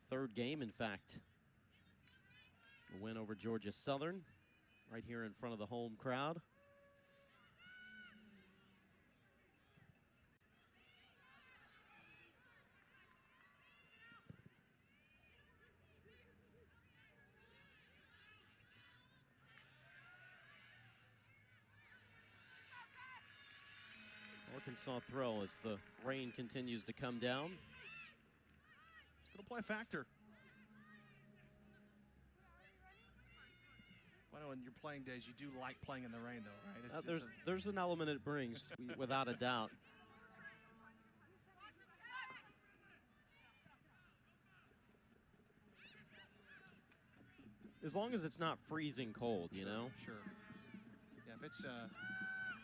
S1: Third game, in fact. A win over Georgia Southern, right here in front of the home crowd. Arkansas throw as the rain continues to come down.
S2: It's going to play a factor. I know in your playing days, you do like playing in the rain, though, right?
S1: There's an element it brings, without a doubt. As long as it's not freezing cold, you know?
S2: Sure. Yeah, if it's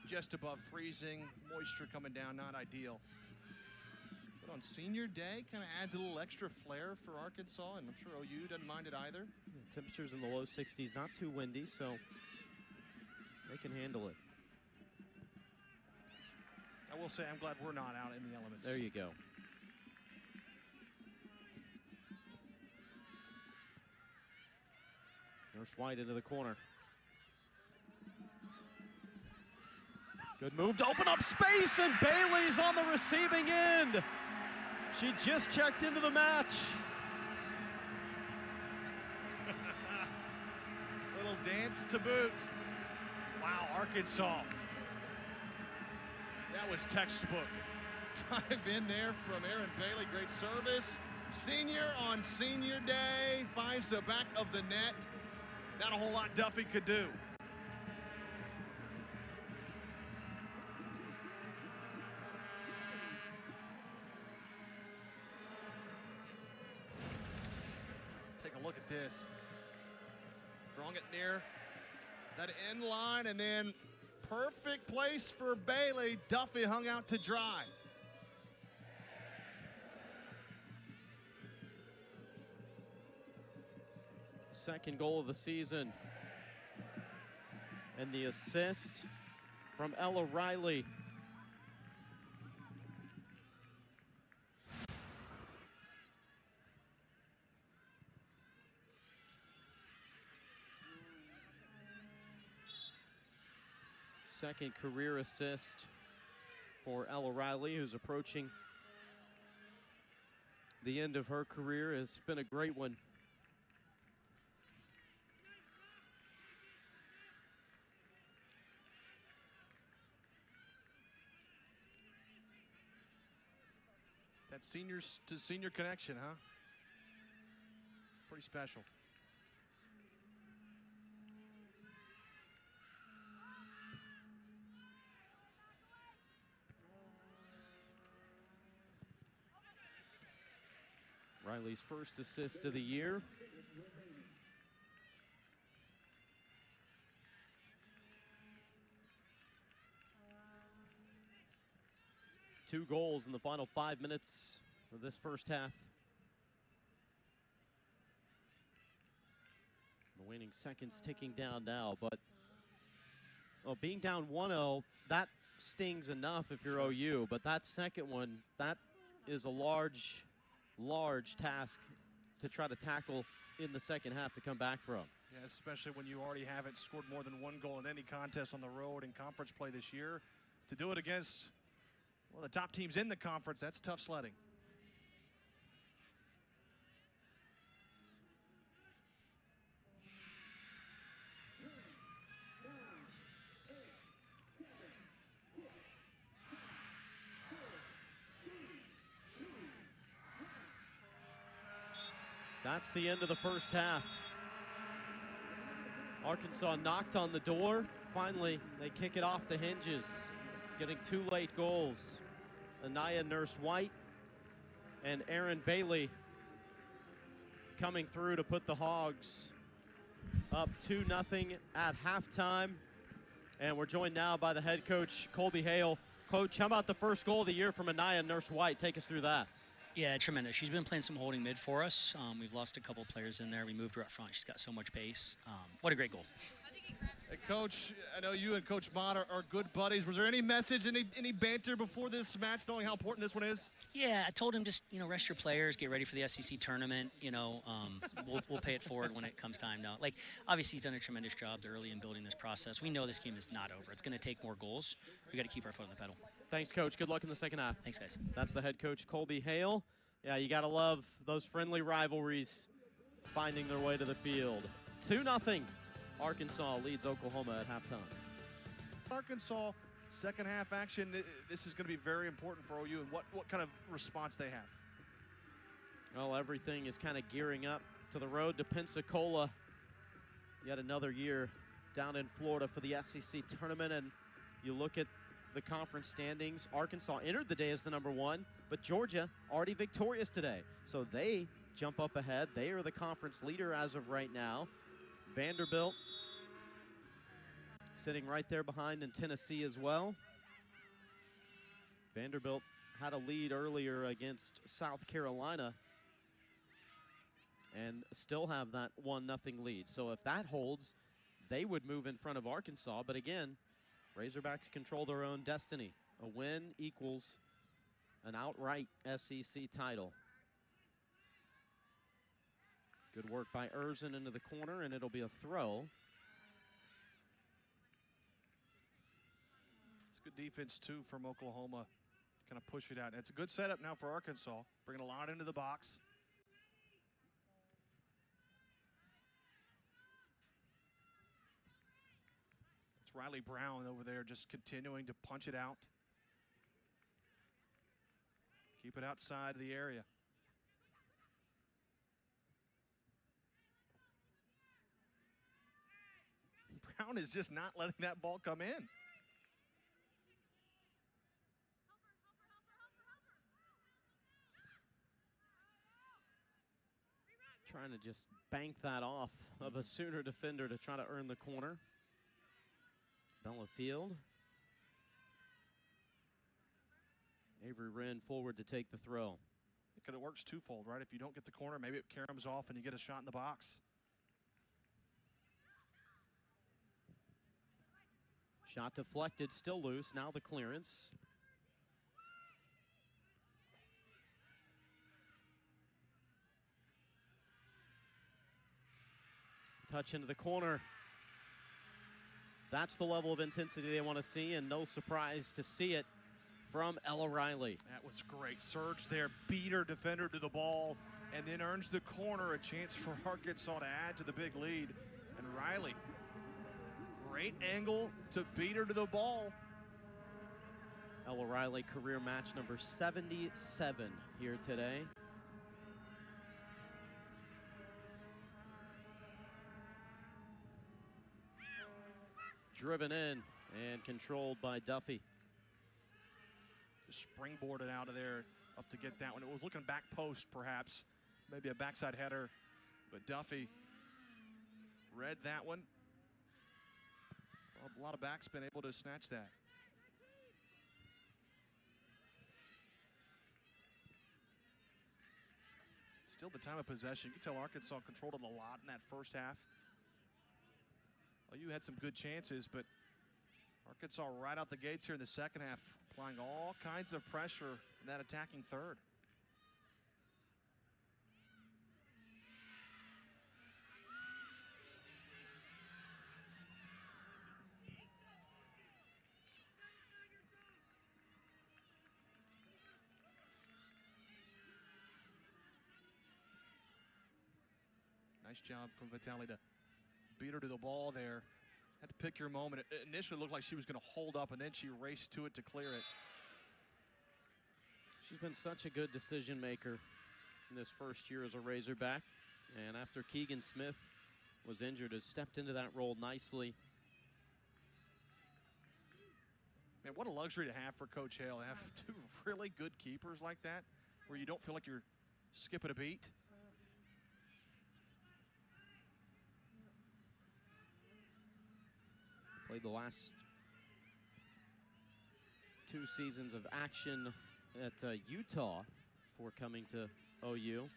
S2: just above freezing, moisture coming down, not ideal. But on senior day, kind of adds a little extra flair for Arkansas, and I'm sure OU doesn't mind it either.
S1: Yeah, temperatures in the low 60s, not too windy, so they can handle it.
S2: I will say I'm glad we're not out in the elements.
S1: There you go. Nurse White into the corner. Good move to open up space, and Bailey's on the receiving end. She just checked into the match.
S2: Little dance to boot. Wow, Arkansas. That was textbook. Drive in there from Aaron Bailey, great service. Senior on senior day, finds the back of the net. Not a whole lot Duffy could do. Take a look at this. Drawing it near that end line, and then perfect place for Bailey. Duffy hung out to dry.
S1: Second goal of the season. And the assist from Ella Riley. Second career assist for Ella Riley, who's approaching the end of her career. It's been a great one.
S2: That seniors to senior connection, huh? Pretty special.
S1: Riley's first assist of the year. Two goals in the final 5 minutes of this first half. The waning seconds ticking down now, but being down 1-0, that stings enough if you're OU, but that second one, that is a large task to try to tackle in the second half to come back from.
S2: Yeah, especially when you already haven't scored more than one goal in any contest on the road in conference play this year. To do it against, well, the top teams in the conference, that's tough sledding.
S1: That's the end of the first half. Arkansas knocked on the door. Finally, they kick it off the hinges, getting two late goals. Anaya Nurse-White and Aaron Bailey coming through to put the Hogs up 2-0 at halftime. And we're joined now by the head coach, Colby Hale. Coach, how about the first goal of the year from Anaya Nurse-White? Take us through that.
S3: Yeah, tremendous. She's been playing some holding mid for us. We've lost a couple players in there. We moved her up front. She's got so much pace. What a great goal.
S2: Hey, Coach, I know you and Coach Mott are good buddies. Was there any message, any banter before this match, knowing how important this one is?
S3: Yeah, I told him just, rest your players, get ready for the SEC tournament. We'll pay it forward when it comes time now. Like, obviously he's done a tremendous job early in building this process. We know this game is not over. It's going to take more goals. We got to keep our foot on the pedal.
S1: Thanks, Coach. Good luck in the second half.
S3: Thanks, guys.
S1: That's the head coach, Colby Hale. Yeah, you got to love those friendly rivalries finding their way to the field. 2-0. Arkansas leads Oklahoma at halftime.
S2: Arkansas, second half action, this is going to be very important for OU. And what kind of response they have?
S1: Well, everything is kind of gearing up to the road to Pensacola. Yet another year down in Florida for the SEC tournament. And you look at the conference standings. Arkansas entered the day as the #1, but Georgia already victorious today. So they jump up ahead. They are the conference leader as of right now. Vanderbilt sitting right there behind in Tennessee as well. Vanderbilt had a lead earlier against South Carolina and still have that 1-0 lead. So if that holds, they would move in front of Arkansas. But again, Razorbacks control their own destiny. A win equals an outright SEC title. Good work by Erzen into the corner, and it'll be a throw.
S2: It's good defense, too, from Oklahoma. Kind of push it out. It's a good setup now for Arkansas. Bringing a lot into the box. It's Riley Brown over there just continuing to punch it out. Keep it outside the area. Brown is just not letting that ball come in.
S1: Trying to just bank that off of a Sooner defender to try to earn the corner. Bellafield. Avery Wren forward to take the throw.
S2: Because it works twofold, right? If you don't get the corner, maybe it caroms off and you get a shot in the box.
S1: Shot deflected, still loose. Now the clearance. Touch into the corner. That's the level of intensity they want to see, and no surprise to see it from Ella Riley.
S2: That was great. Surge there, beat her defender to the ball, and then earns the corner, a chance for Arkansas to add to the big lead. And Riley, great angle to beat her to the ball.
S1: El O'Reilly career match number 77 here today. Driven in and controlled by Duffy.
S2: Just springboarded out of there up to get that one. It was looking back post, perhaps. Maybe a backside header, but Duffy read that one. A lot of backs been able to snatch that. Still the time of possession. You can tell Arkansas controlled it a lot in that first half. Well, you had some good chances, but Arkansas right out the gates here in the second half, applying all kinds of pressure in that attacking third. Nice job from Vitale to beat her to the ball there. Had to pick your moment. It initially looked like she was going to hold up, and then she raced to it to clear it.
S1: She's been such a good decision maker in this first year as a Razorback. And after Keegan Smith was injured, has stepped into that role nicely.
S2: Man, what a luxury to have for Coach Hale. To have two really good keepers like that, where you don't feel like you're skipping a beat.
S1: Played the last 2 seasons of action at Utah before coming to OU.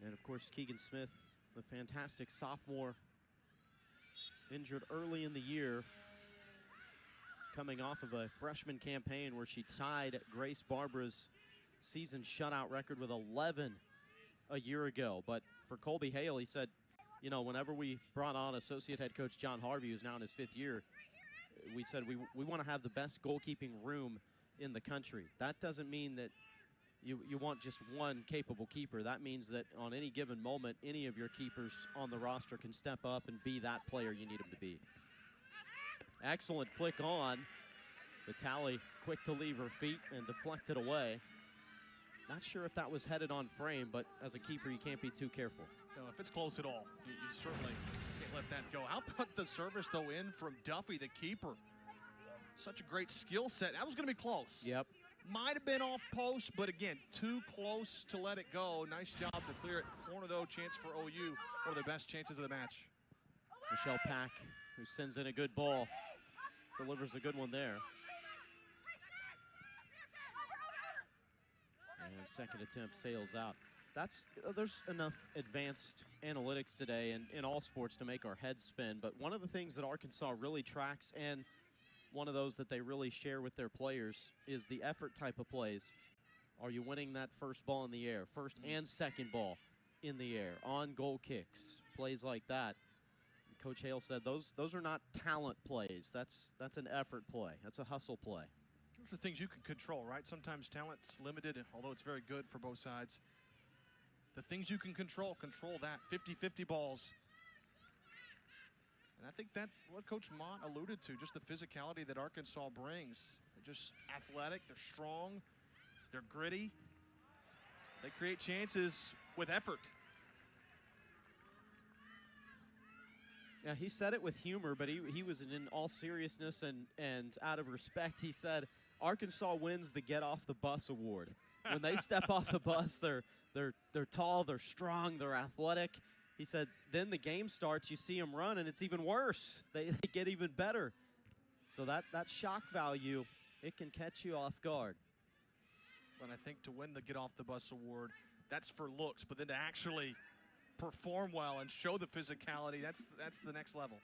S1: And of course, Keegan Smith, the fantastic sophomore, injured early in the year, coming off of a freshman campaign where she tied Grace Barbara's season shutout record with 11 a year ago. But for Colby Hale, he said, you know, whenever we brought on associate head coach John Harvey, who's now in his 5th year, we said we want to have the best goalkeeping room in the country. That doesn't mean that you want just one capable keeper. That means that on any given moment, any of your keepers on the roster can step up and be that player you need them to be. Excellent flick on. Vitale quick to leave her feet and deflect it away. Not sure if that was headed on frame, but as a keeper, you can't be too careful.
S2: No, if it's close at all, you certainly can't let that go. How about the service, though, in from Duffy, the keeper? Such a great skill set. That was going to be close.
S1: Yep.
S2: Might have been off post, but again, too close to let it go. Nice job to clear it. Corner, though, chance for OU. One of their best chances of the match.
S1: Michelle Pack, who sends in a good ball, delivers a good one there. And second attempt sails out. There's enough advanced analytics today in all sports to make our heads spin, but one of the things that Arkansas really tracks, and one of those that they really share with their players, is the effort type of plays. Are you winning that first ball in the air, first and second ball in the air, on goal kicks, plays like that? Coach Hale said those are not talent plays. That's an effort play. That's a hustle play.
S2: Those are things you can control, right? Sometimes talent's limited, although it's very good for both sides. The things you can control that. 50-50 balls. And I think that's what Coach Mott alluded to, just the physicality that Arkansas brings. They're just athletic, they're strong, they're gritty. They create chances with effort.
S1: Yeah, he said it with humor, but he was in all seriousness and out of respect. He said, Arkansas wins the Get Off the Bus award. When they step off the bus, they're tall, they're strong, they're athletic. He said, then the game starts, you see them run, and it's even worse. They get even better. So that shock value, it can catch you off guard.
S2: And I think to win the Get Off the Bus award, that's for looks, but then to actually perform well and show the physicality, that's the next level.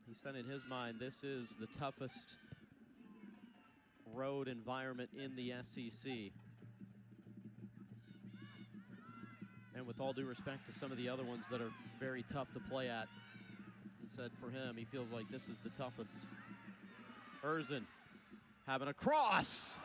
S1: He said in his mind, this is the toughest road environment in the SEC. And with all due respect to some of the other ones that are very tough to play at, he said for him, he feels like this is the toughest. Erzin having a cross.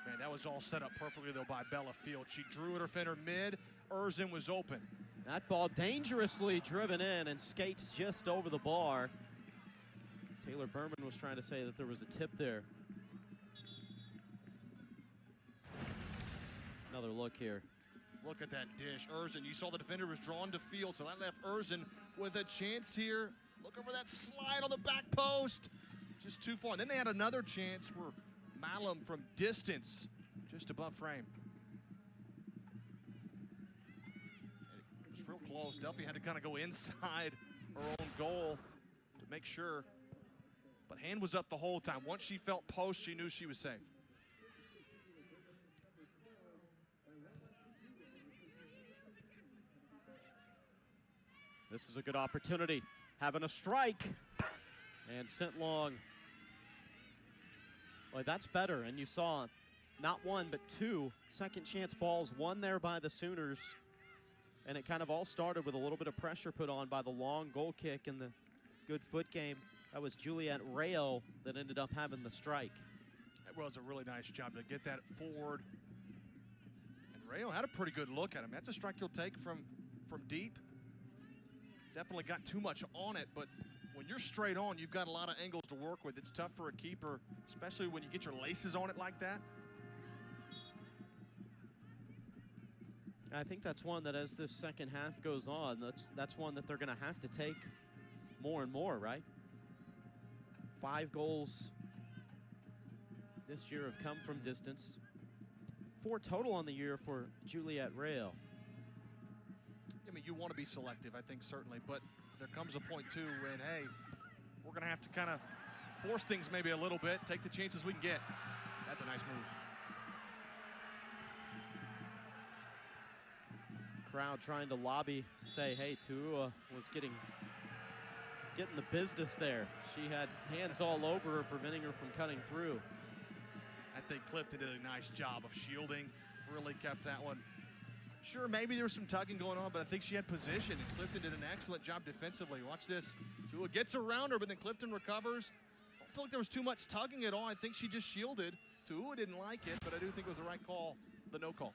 S2: Man, that was all set up perfectly, though, by Bella Field. She drew at her fender mid. Erzin was open.
S1: That ball dangerously driven in and skates just over the bar. Taylor Berman was trying to say that there was a tip there. Another look here.
S2: Look at that dish. Erzin, you saw the defender was drawn to field, so that left Erzin with a chance here. Look over that slide on the back post. Just too far. And then they had another chance where Malum from distance, just above frame. It was real close. Delphi had to kind of go inside her own goal to make sure. But hand was up the whole time. Once she felt post, she knew she was safe.
S1: This is a good opportunity. Having a strike and sent long. Boy, that's better. And you saw not one, but two second chance balls, one there by the Sooners. And it kind of all started with a little bit of pressure put on by the long goal kick and the good foot game. That was Juliet Rayo that ended up having the strike.
S2: That was a really nice job to get that forward. And Rayo had a pretty good look at him. That's a strike you'll take from deep. Definitely got too much on it, but when you're straight on, you've got a lot of angles to work with. It's tough for a keeper, especially when you get your laces on it like that.
S1: I think that's one that as this second half goes on, that's one that they're going to have to take more and more, right? 5 goals this year have come from distance. 4 total on the year for Juliet Rayo.
S2: I mean, you want to be selective, I think, certainly, but there comes a point, too, when, hey, we're going to have to kind of force things maybe a little bit, take the chances we can get. That's a nice move.
S1: Crowd trying to lobby, say, hey, Tua was getting the business there. She had hands all over her, preventing her from cutting through.
S2: I think Clifton did a nice job of shielding, really kept that one. Sure, maybe there was some tugging going on, but I think she had position, and Clifton did an excellent job defensively. Watch this. Tua gets around her, but then Clifton recovers. I don't feel like there was too much tugging at all. I think she just shielded. Tua didn't like it, but I do think it was the right call, the no call.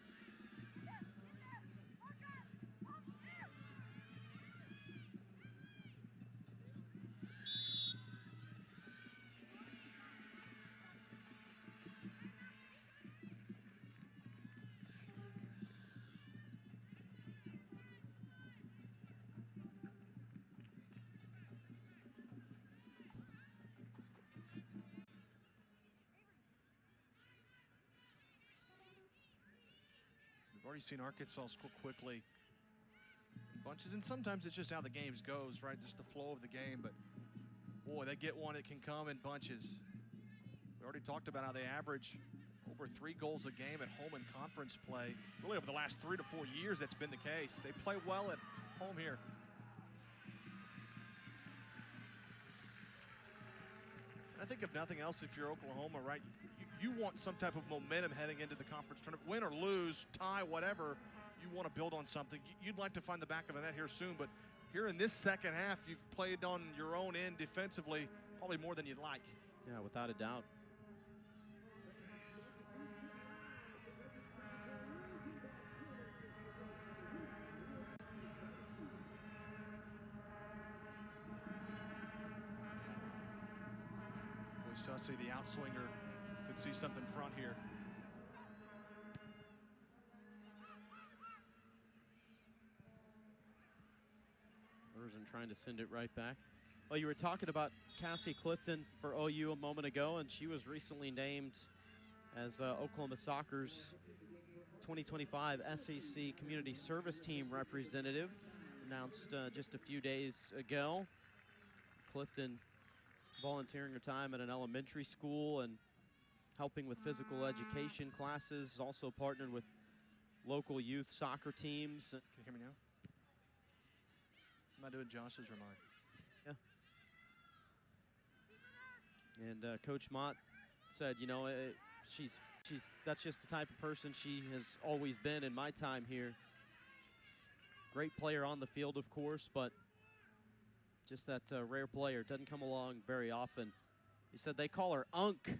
S2: Already seen Arkansas score quickly in bunches, and sometimes it's just how the game goes, right? Just the flow of the game, but boy, they get one, it can come in bunches. We already talked about how they average over 3 goals a game at home in conference play. Really over the last 3 to 4 years, that's been the case. They play well at home here. I think if nothing else, if you're Oklahoma, right, you want some type of momentum heading into the conference tournament. Win or lose, tie, whatever, you want to build on something. You'd like to find the back of the net here soon, but here in this second half, you've played on your own end defensively, probably more than you'd like.
S1: Yeah, without a doubt.
S2: Sussy, the outswinger, could see something front here.
S1: Erzin trying to send it right back. Well, you were talking about Cassie Clifton for OU a moment ago, and she was recently named as Oklahoma Soccer's 2025 SEC Community Service Team representative, announced just a few days ago. Clifton volunteering her time at an elementary school and helping with physical education classes, also partnered with local youth soccer teams.
S2: Can you hear me now? I'm not doing Josh's or mine.
S1: Yeah. And Coach Mott said, you know, that's just the type of person she has always been in my time here. Great player on the field, of course, but just that rare player. Doesn't come along very often. He said they call her Unk.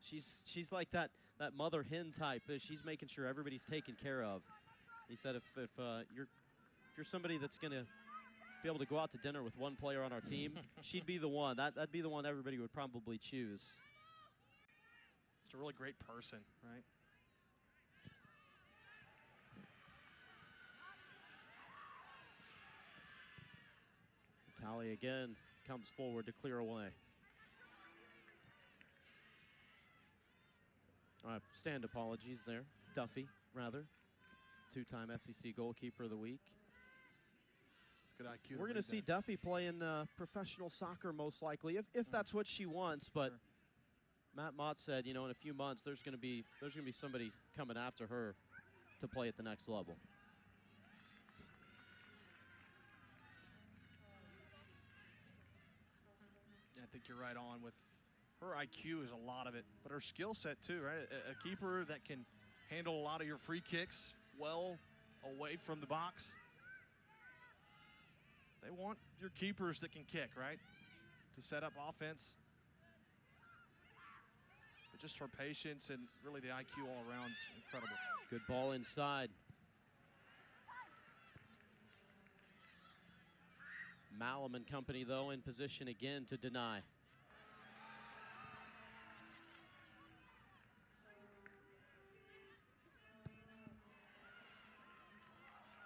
S1: She's like that mother hen type. She's making sure everybody's taken care of. He said if you're somebody that's gonna be able to go out to dinner with one player on our team, she'd be the one. That'd be the one everybody would probably choose.
S2: She's a really great person, right?
S1: Tally again comes forward to clear away. Stand apologies there. Duffy, rather. Two-time SEC goalkeeper of the week.
S2: It's good IQ.
S1: We're going to see Duffy playing professional soccer most likely, if that's what she wants. But
S2: sure.
S1: Matt Mott said, in a few months there's going to be somebody coming after her to play at the next level.
S2: Yeah, I think you're right on with her IQ is a lot of it, but her skill set too, right? A keeper that can handle a lot of your free kicks well away from the box. They want your keepers that can kick, right? To set up offense. But just her patience and really the IQ all around is incredible.
S1: Good ball inside. Malum and company, though, in position again to deny.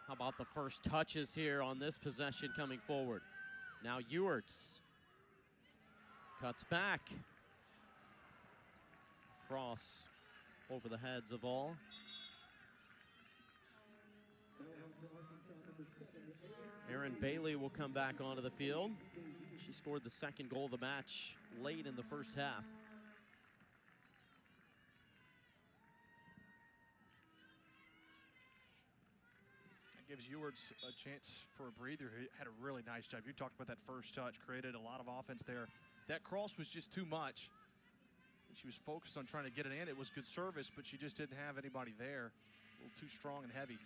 S1: How about the first touches here on this possession coming forward? Now Ewerts cuts back. Cross over the heads of all. Erin Bailey will come back onto the field. She scored the second goal of the match late in the first half.
S2: Gives Ewerts a chance for a breather. He had a really nice job. You talked about that first touch, created a lot of offense there. That cross was just too much. She was focused on trying to get it in. It was good service, but she just didn't have anybody there. A little too strong and heavy.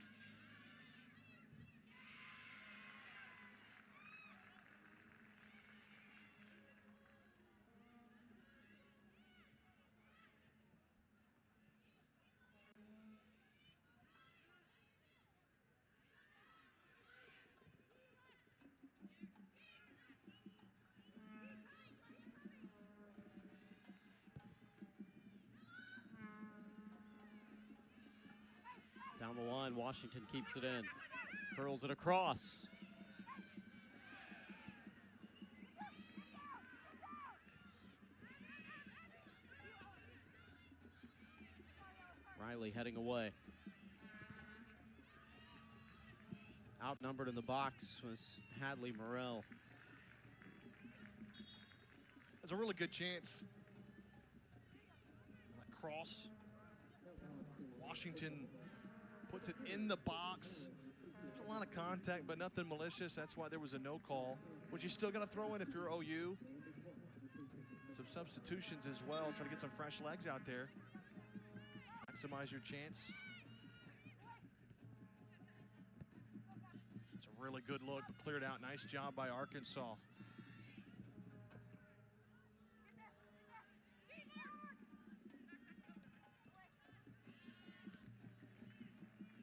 S1: Down the line, Washington keeps it in. Curls it across. Riley heading away. Outnumbered in the box was Hadley Morrell.
S2: That's a really good chance. That cross. Washington puts it in the box. There's a lot of contact, but nothing malicious. That's why there was a no call. But you still got to throw in if you're OU. Some substitutions as well. Try to get some fresh legs out there. Maximize your chance. It's a really good look, but cleared out. Nice job by Arkansas.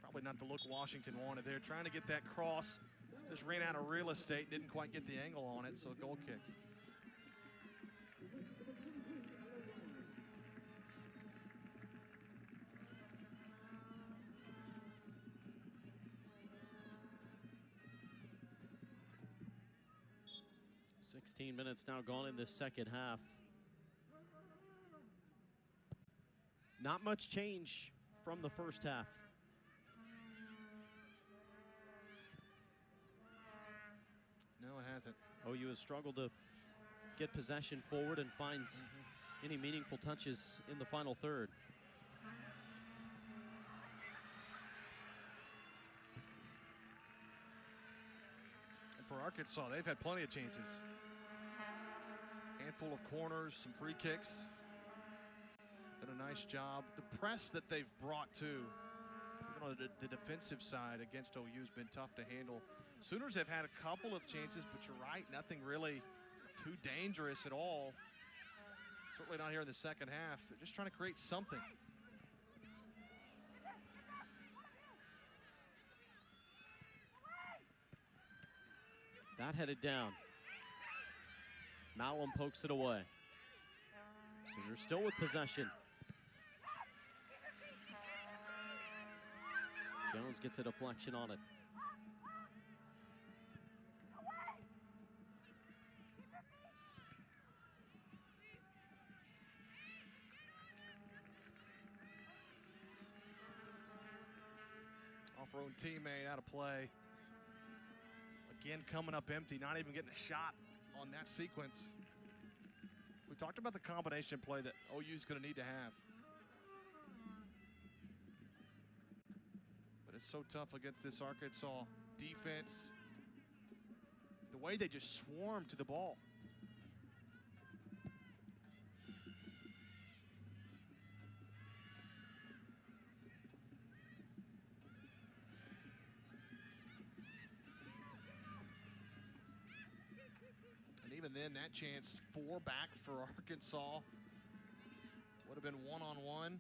S2: Probably not the look Washington wanted there. Trying to get that cross. Just ran out of real estate. Didn't quite get the angle on it, so goal kick.
S1: "16 minutes now gone in this second half. Not much change from the first half.
S2: No, it hasn't.
S1: OU has struggled to get possession forward and find any meaningful touches in the final third.
S2: And for Arkansas, they've had plenty of chances. Handful of corners, some free kicks. Done a nice job. The press that they've brought to, even on the defensive side against OU has been tough to handle. Sooners have had a couple of chances, but you're right, nothing really too dangerous at all. Certainly not here in the second half. They're just trying to create something.
S1: That headed down. Malum pokes it away. Sooners still with possession. Jones gets a deflection on it.
S2: Off-road teammate out of play. Again, coming up empty, not even getting a shot on that sequence. We talked about the combination play that OU's going to need to have. But it's so tough against this Arkansas defense. The way they just swarm to the ball. Even then, that chance, 4 back for Arkansas. Would have been 1-on-1.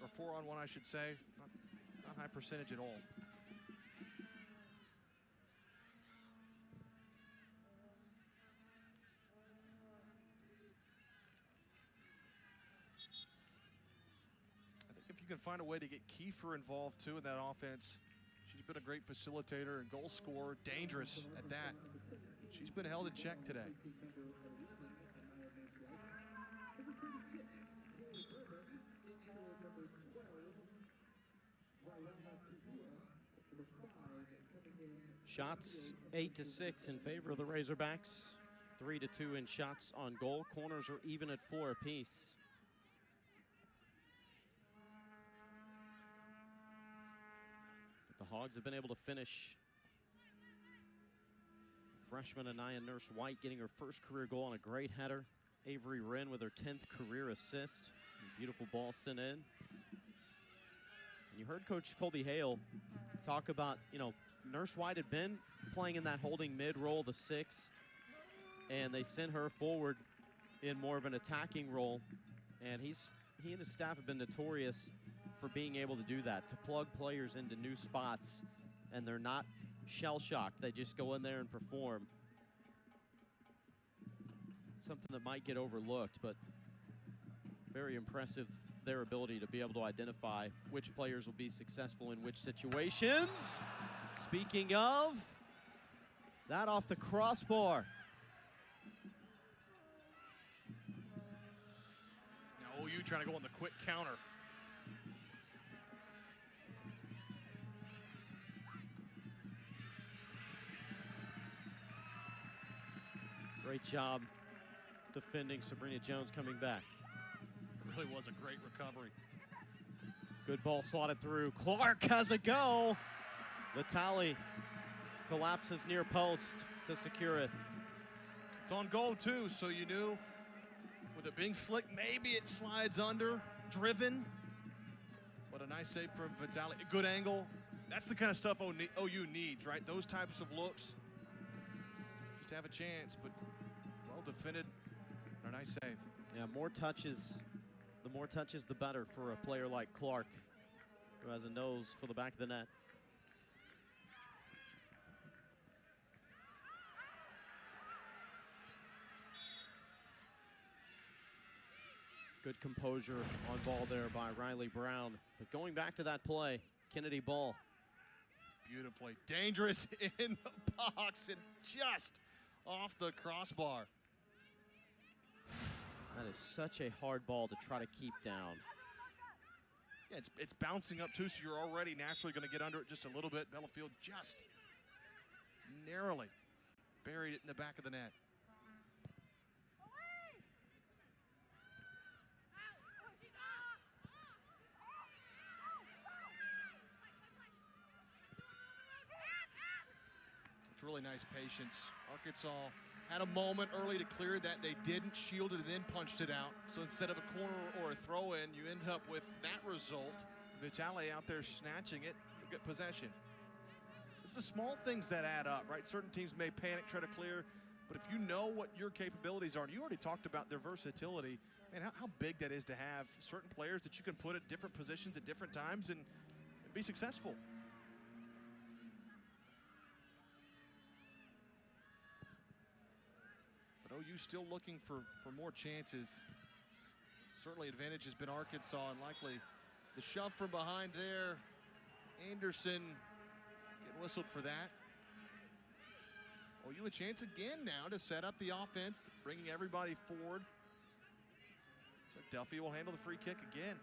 S2: Or 4-on-1, I should say. Not high percentage at all. You can find a way to get Kiefer involved too in that offense. She's been a great facilitator and goal scorer, dangerous at that. She's been held in check today.
S1: Shots 8-6 in favor of the Razorbacks. 3-2 in shots on goal. Corners are even at 4 apiece. The Hogs have been able to finish. Freshman Anaya Nurse-White getting her first career goal on a great header. Avery Wren with her 10th career assist. Beautiful ball sent in. And you heard Coach Colby Hale talk about, Nurse-White had been playing in that holding mid role, the 6, and they sent her forward in more of an attacking role. And he and his staff have been notorious for being able to do that, to plug players into new spots, and they're not shell-shocked. They just go in there and perform. Something that might get overlooked, but very impressive, their ability to be able to identify which players will be successful in which situations. Speaking of, that off the crossbar.
S2: Now OU trying to go on the quick counter.
S1: Great job defending Sabrina Jones coming back.
S2: It really was a great recovery.
S1: Good ball slotted through. Clark has a go. Vitale collapses near post to secure it.
S2: It's on goal too, so you knew with it being slick, maybe it slides under, driven. But a nice save from Vitale. A good angle. That's the kind of stuff OU needs, right? Those types of looks. Just to have a chance, but well defended. A nice save.
S1: Yeah, more touches. The more touches, the better for a player like Clark, who has a nose for the back of the net. Good composure on ball there by Riley Brown. But going back to that play, Kennedy ball.
S2: Beautifully. Dangerous in the box and just off the crossbar.
S1: That is such a hard ball to try to keep down.
S2: Yeah, it's bouncing up too, so you're already naturally going to get under it just a little bit. Bellafield just narrowly buried it in the back of the net. It's really nice patience. Arkansas had a moment early to clear that. They didn't, shielded and then punched it out. So instead of a corner or a throw-in, you ended up with that result. Vitale out there snatching it, you'll get possession. It's the small things that add up, right? Certain teams may panic, try to clear, but if you know what your capabilities are, and you already talked about their versatility, And how big that is to have certain players that you can put at different positions at different times and be successful. But OU still looking for more chances. Certainly advantage has been Arkansas, and likely the shove from behind there. Anderson getting whistled for that. OU a chance again now to set up the offense, bringing everybody forward. So Duffy will handle the free kick again.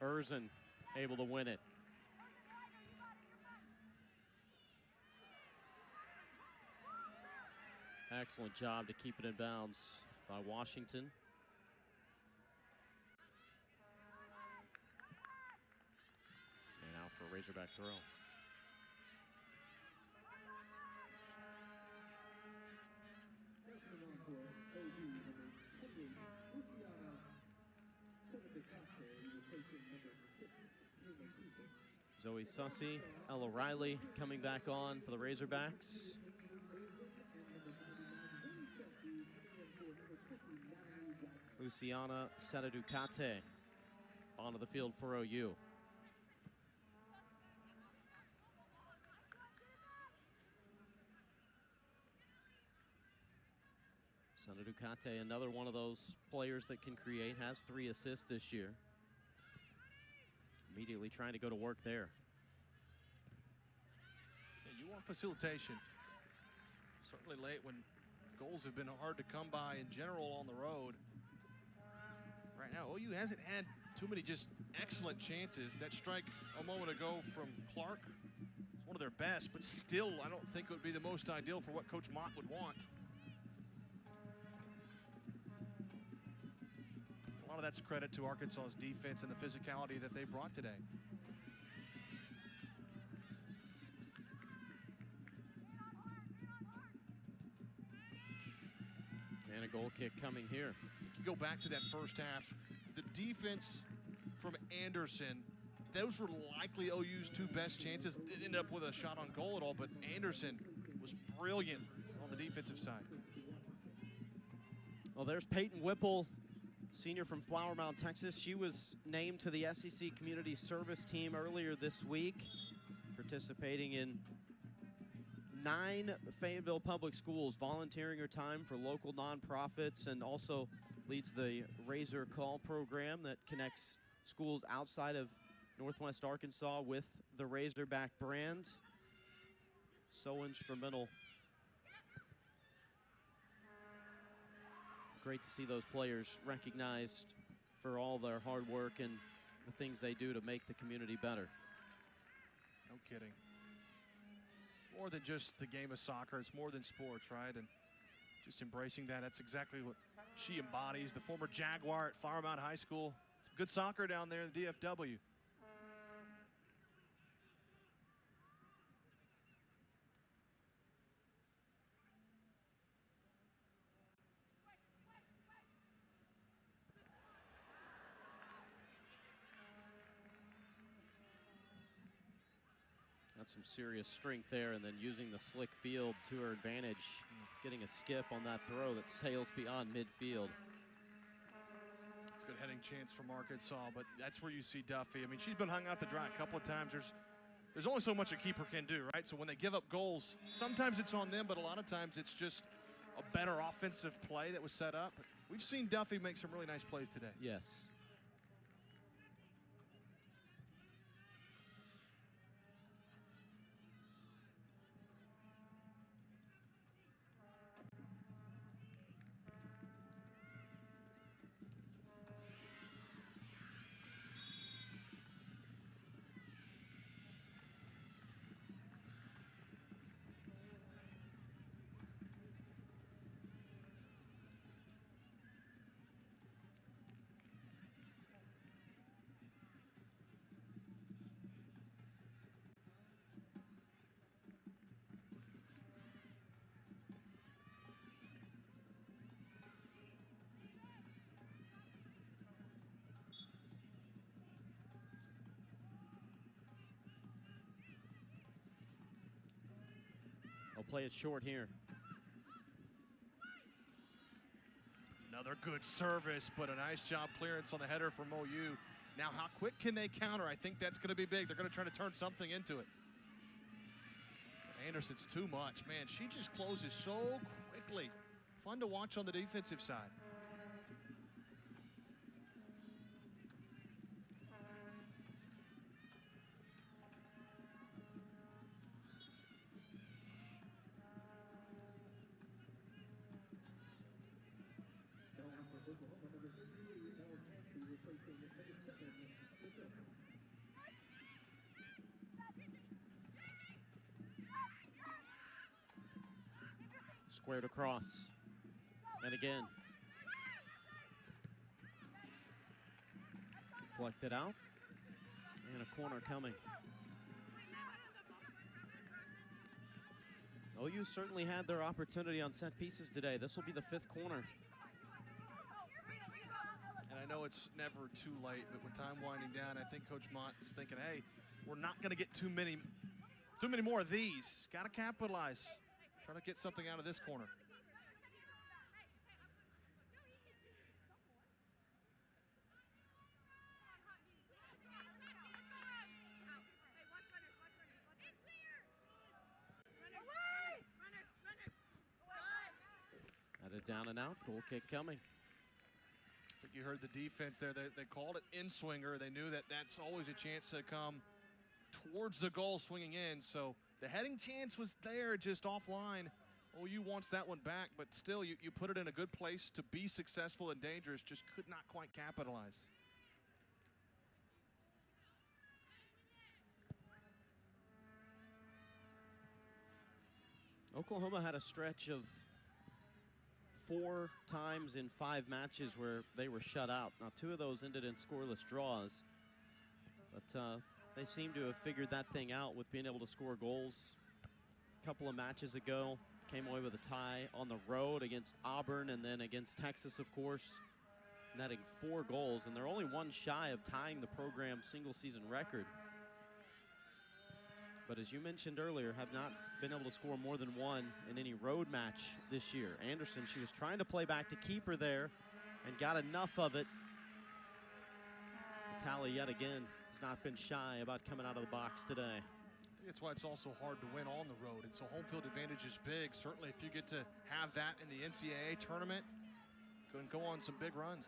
S1: Erzin able to win it. Excellent job to keep it in bounds by Washington. And out for a Razorback throw. Zoe Sussy, Ella Riley coming back on for the Razorbacks. Luciana Saraducate onto the field for OU. Saraducate, another one of those players that can create, has 3 assists this year. Immediately trying to go to work there.
S2: Yeah, you want facilitation. Certainly late when goals have been hard to come by in general on the road. Right now, OU hasn't had too many just excellent chances. That strike a moment ago from Clark is one of their best, but still I don't think it would be the most ideal for what Coach Mott would want. A lot of that's credit to Arkansas's defense and the physicality that they brought today.
S1: And a goal kick coming here.
S2: You go back to that first half, the defense from Anderson, those were likely OU's 2 best chances. Didn't end up with a shot on goal at all, but Anderson was brilliant on the defensive side.
S1: Well, there's Peyton Whipple, senior from Flower Mound, Texas. She was named to the SEC Community Service Team earlier this week, participating in 9 Fayetteville public schools, volunteering her time for local nonprofits, and also leads the Razor Call program that connects schools outside of Northwest Arkansas with the Razorback brand. So instrumental. Great to see those players recognized for all their hard work and the things they do to make the community better.
S2: No kidding. It's more than just the game of soccer. It's more than sports, right? And just embracing that. That's exactly what she embodies. The former Jaguar at Flower Mound High School. Some good soccer down there in the DFW.
S1: Got some serious strength there, and then using the slick field to her advantage, getting a skip on that throw that sails beyond midfield.
S2: It's a good heading chance from Arkansas, but that's where you see Duffy. I mean, she's been hung out to dry a couple of times. There's only so much a keeper can do, right? So when they give up goals, sometimes it's on them, but a lot of times it's just a better offensive play that was set up. We've seen Duffy make some really nice plays today.
S1: Yes. They'll play it short here.
S2: It's another good service, but a nice job clearance on the header from OU. Now, how quick can they counter? I think that's going to be big. They're going to try to turn something into it. Anderson's too much. Man, she just closes so quickly. Fun to watch on the defensive side.
S1: Squared across. And again. Deflected out. And a corner coming. OU certainly had their opportunity on set pieces today. This will be the 5th corner.
S2: And I know it's never too late, but with time winding down, I think Coach Mott's thinking, hey, we're not going to get too many more of these. Got to capitalize. Trying to get something out of this corner.
S1: At a down and out, goal kick coming.
S2: I think you heard the defense there. They called it in-swinger. They knew that that's always a chance to come towards the goal swinging in. So the heading chance was there, just offline. OU wants that one back, but still, you put it in a good place to be successful and dangerous, just could not quite capitalize.
S1: Oklahoma had a stretch of 4 times in 5 matches where they were shut out. Now, 2 of those ended in scoreless draws, but they seem to have figured that thing out with being able to score goals. A couple of matches ago, came away with a tie on the road against Auburn and then against Texas, of course, netting 4 goals, and they're only 1 shy of tying the program's single-season record. But as you mentioned earlier, have not been able to score more than 1 in any road match this year. Anderson, she was trying to play back to keep her there and got enough of it. The tally yet again has not been shy about coming out of the box today.
S2: I think that's why it's also hard to win on the road. And so home field advantage is big. Certainly if you get to have that in the NCAA tournament, go and go on some big runs.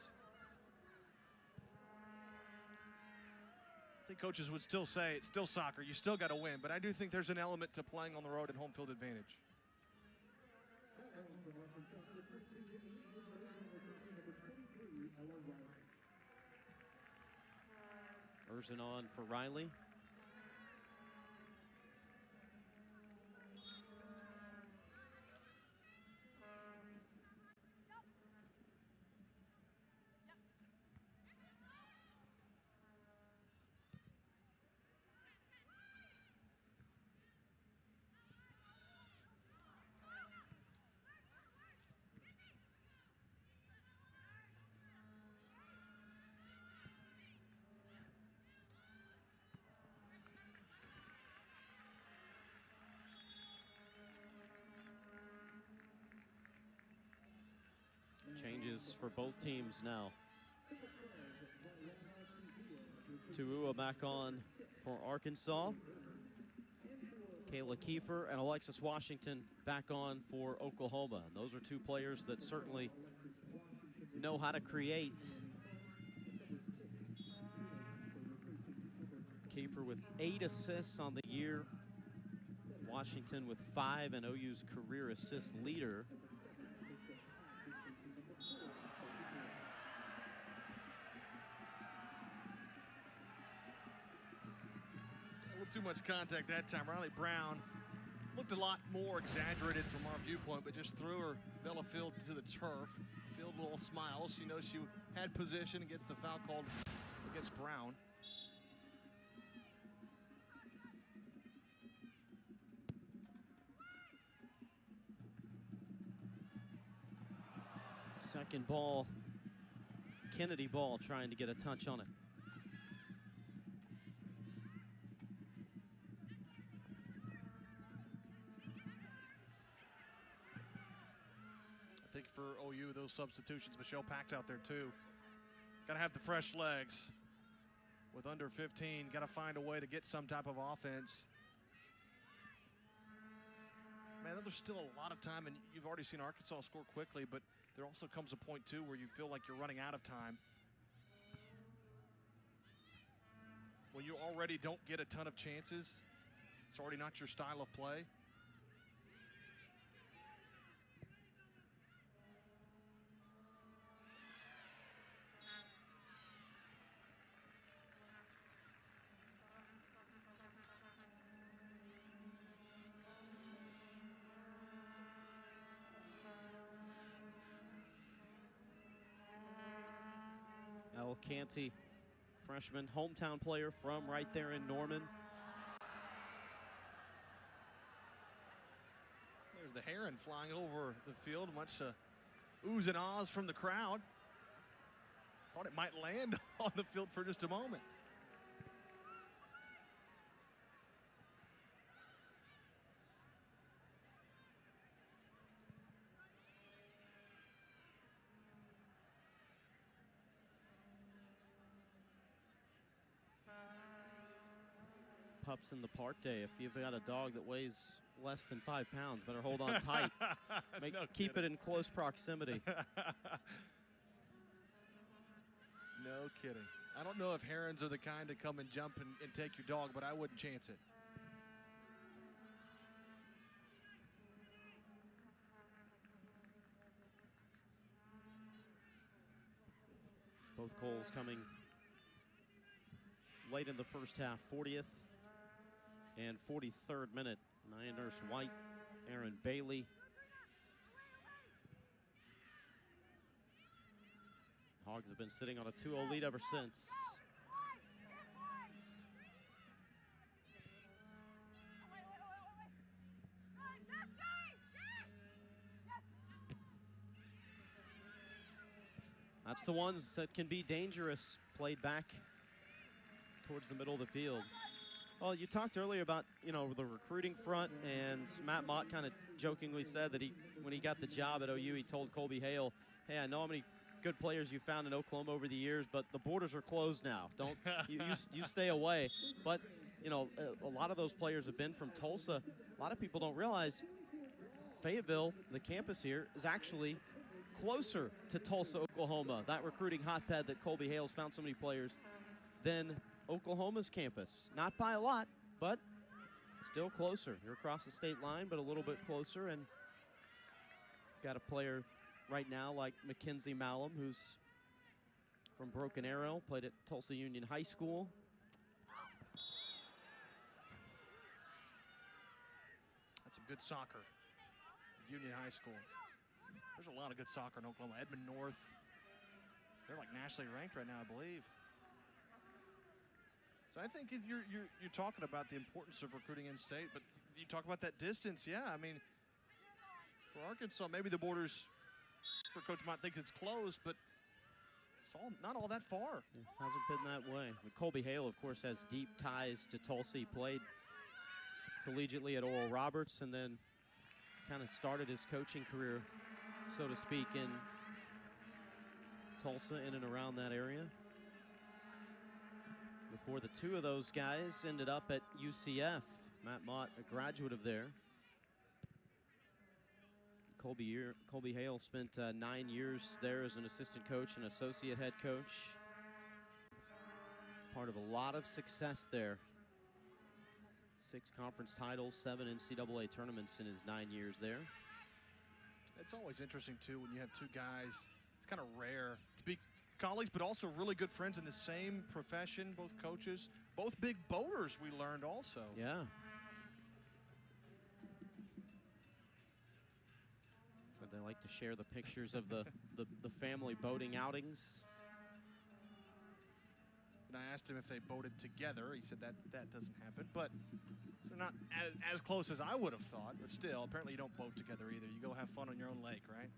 S2: I think coaches would still say it's still soccer. You still got to win, but I do think there's an element to playing on the road and home field advantage.
S1: Urson on for Riley. Changes for both teams now. Tuua back on for Arkansas. Kayla Kiefer and Alexis Washington back on for Oklahoma. And those are 2 players that certainly know how to create. Kiefer with 8 assists on the year. Washington with 5 and OU's career assist leader.
S2: Too much contact that time. Riley Brown looked a lot more exaggerated from our viewpoint, but just threw her Bella Field to the turf. Field little smile. She knows she had position and gets the foul called against Brown.
S1: Second ball, Kennedy ball trying to get a touch on it.
S2: think for OU, those substitutions, Michelle Pack's out there too. Got to have the fresh legs. With under 15, got to find a way to get some type of offense. Man, there's still a lot of time, and you've already seen Arkansas score quickly, but there also comes a point, too, where you feel like you're running out of time. When you already don't get a ton of chances, it's already not your style of play.
S1: El Canty, freshman, hometown player from right there in Norman.
S2: There's the Heron flying over the field, much oohs and ahs from the crowd. Thought it might land on the field for just a moment.
S1: Pups in the park day. If you've got a dog that weighs less than 5 pounds, better hold on tight. Keep it in close proximity.
S2: No kidding. I don't know if herons are the kind to come and jump and take your dog, but I wouldn't chance it.
S1: Both goals coming late in the first half, 40th and 43rd minute. Nia Nurse White, Aaron Bailey. Hogs have been sitting on a 2-0 lead ever since. That's the ones that can be dangerous, played back towards the middle of the field. Well, you talked earlier about, the recruiting front, and Matt Mott kind of jokingly said that when he got the job at OU, he told Colby Hale, hey, I know how many good players you found in Oklahoma over the years, but the borders are closed now. Don't you stay away. But, a lot of those players have been from Tulsa. A lot of people don't realize Fayetteville, the campus here, is actually closer to Tulsa, Oklahoma, that recruiting hotbed that Colby Hale's found so many players, than Oklahoma's campus. Not by a lot, but still closer. You're across the state line, but a little bit closer, and got a player right now like Mackenzie Malum, who's from Broken Arrow, played at Tulsa Union High School.
S2: That's some good soccer. Union High School. There's a lot of good soccer in Oklahoma. Edmond North, they're like nationally ranked right now, I believe. So I think you're talking about the importance of recruiting in state, but you talk about that distance. Yeah, I mean, for Arkansas, maybe the borders for Coach Mott thinks it's close, but it's not all that far.
S1: It hasn't been that way. Colby Hale, of course, has deep ties to Tulsa. He played collegiately at Oral Roberts and then kind of started his coaching career, so to speak, in Tulsa, in and around that area. Before the two of those guys ended up at UCF. Matt Mott, a graduate of there. Colby Hale spent 9 years there as an assistant coach and associate head coach. Part of a lot of success there. 6 conference titles, 7 NCAA tournaments in his 9 years there.
S2: It's always interesting, too, when you have two guys. It's kind of rare to be colleagues, but also really good friends in the same profession, both coaches, both big boaters, we learned also.
S1: Yeah. So they like to share the pictures of the family boating outings.
S2: And I asked him if they boated together. He said that doesn't happen, but they're not as close as I would have thought, but still, apparently you don't boat together either. You go have fun on your own lake, right?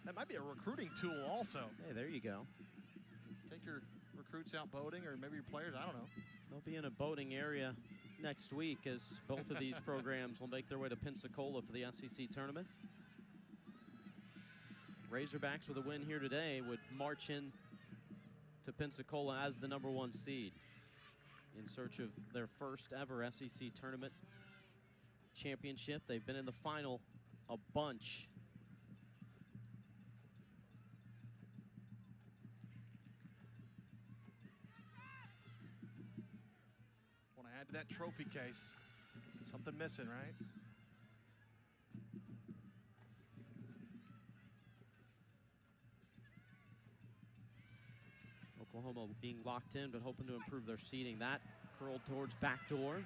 S2: That might be a recruiting tool also.
S1: Hey, there you go.
S2: Take your recruits out boating, or maybe your players, I don't know.
S1: They'll be in a boating area next week, as both of these programs will make their way to Pensacola for the SEC tournament. Razorbacks with a win here today would march in to Pensacola as the #1 seed in search of their first ever SEC tournament championship. They've been in the final a bunch.
S2: Want to add to that trophy case. Something missing, right?
S1: Oklahoma being locked in, but hoping to improve their seeding. That curled towards backdoor.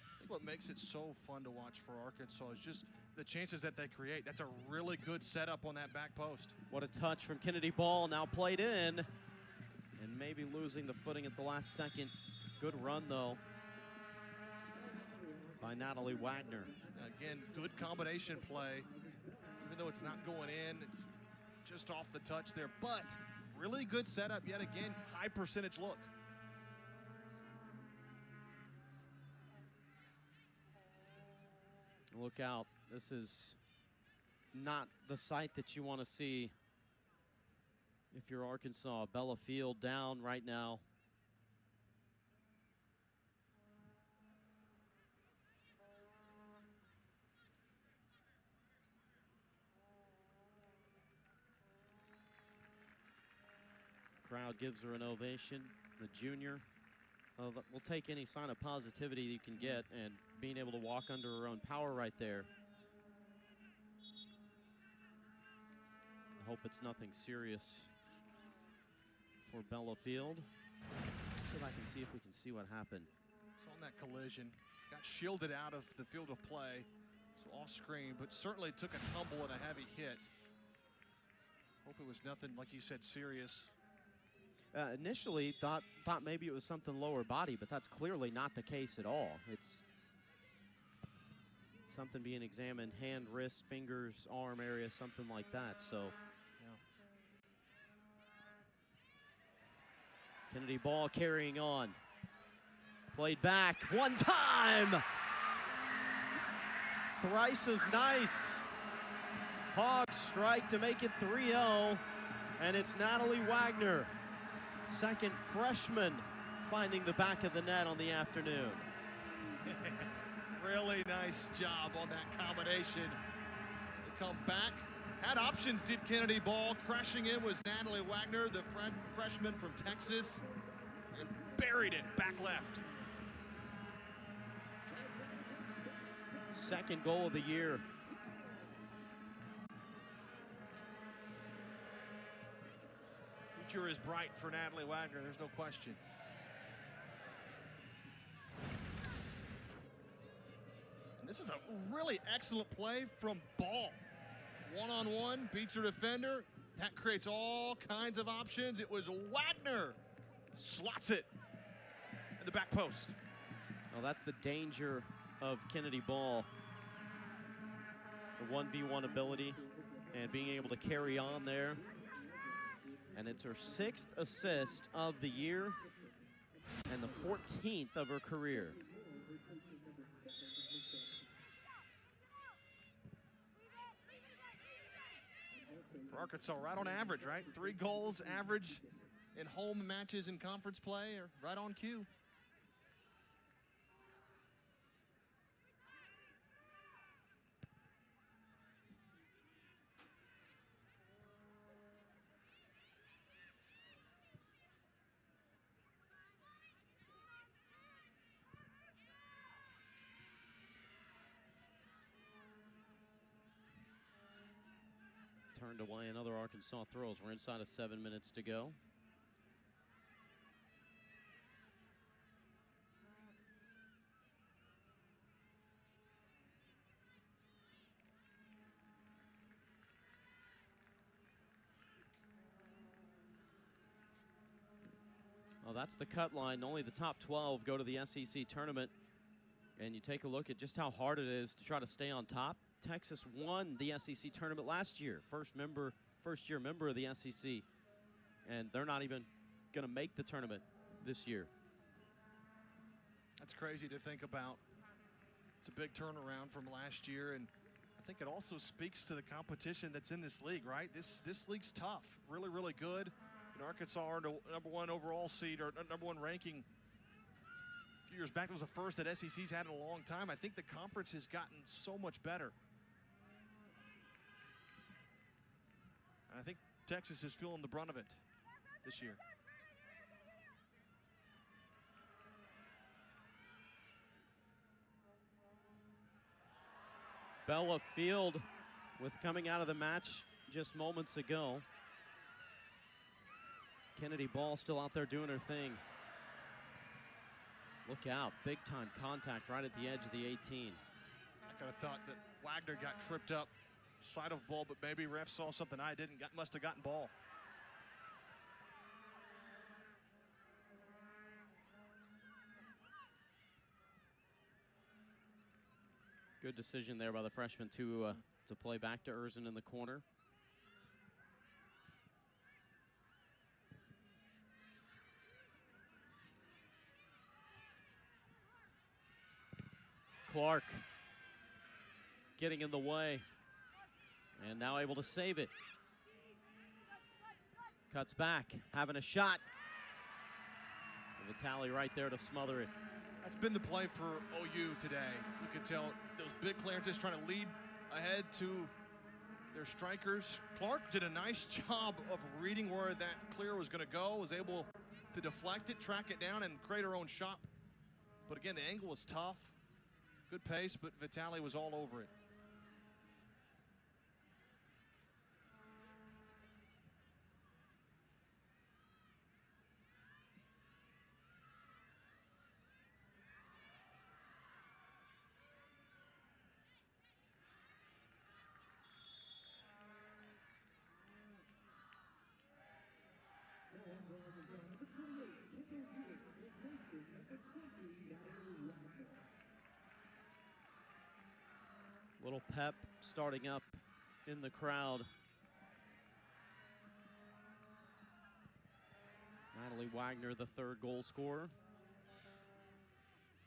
S2: I think what makes it so fun to watch for Arkansas is just the chances that they create. That's a really good setup on that back post.
S1: What a touch from Kennedy Ball, now played in. And maybe losing the footing at the last second. Good run, though, by Natalie Wagner.
S2: Again, good combination play. Even though it's not going in, it's just off the touch there. But really good setup yet again, high percentage look.
S1: Look out. This is not the sight that you want to see if you're Arkansas. Bella Field down right now. Crowd gives her an ovation. The junior will take any sign of positivity you can get, and being able to walk under her own power right there. I hope it's nothing serious for Bella Field. See if I can see if we can see what happened.
S2: So on that collision, got shielded out of the field of play, so off screen, but certainly took a tumble and a heavy hit. Hope it was nothing, like you said, serious.
S1: Initially thought maybe it was something lower body, but that's clearly not the case at all. It's something being examined, hand, wrist, fingers, arm area, something like that. So
S2: yeah.
S1: Kennedy Ball carrying on. Played back one time. Thrice as nice. Hogs strike to make it 3-0, and it's Natalie Wagner, second freshman, finding the back of the net on the afternoon.
S2: Really nice job on that combination. They come back. Had options, did Kennedy Ball. Crashing in was Natalie Wagner, the freshman from Texas, and buried it back left.
S1: Second goal of the year.
S2: Future is bright for Natalie Wagner, there's no question. And this is a really excellent play from Ball. One-on-one, beats her defender. That creates all kinds of options. It was Wagner. Slots it in the back post.
S1: Well, that's the danger of Kennedy Ball. The 1v1 ability and being able to carry on there. And it's her 6th assist of the year and the 14th of her career.
S2: For Arkansas, right on average, right? 3 goals average in home matches in conference play, or right on cue.
S1: Turned away, another Arkansas throws. We're inside of 7 minutes to go. Well, that's the cut line. Only the top 12 go to the SEC tournament. And you take a look at just how hard it is to try to stay on top. Texas won the SEC tournament last year. First-year member of the SEC. And they're not even going to make the tournament this year.
S2: That's crazy to think about. It's a big turnaround from last year, and I think it also speaks to the competition that's in this league, right? This league's tough, really, really good. And Arkansas are the #1 overall seed, or #1 ranking. A few years back, that was the first that SEC's had in a long time. I think the conference has gotten so much better. And I think Texas is feeling the brunt of it this year.
S1: Bella Field with coming out of the match just moments ago. Kennedy Ball still out there doing her thing. Look out, big time contact right at the edge of the 18.
S2: I kind of thought that Wagner got tripped up side of ball, but maybe ref saw something I didn't, must have gotten ball.
S1: Good decision there by the freshman to play back to Erzin in the corner. Clark getting in the way and now able to save it. Cuts back, having a shot. Vitale right there to smother it.
S2: That's been the play for OU today. You can tell those big clearances trying to lead ahead to their strikers. Clark did a nice job of reading where that clear was going to go, was able to deflect it, track it down, and create her own shot. But again, the angle was tough. Good pace, but Vitale was all over it.
S1: Little pep starting up in the crowd. Natalie Wagner, the third goal scorer,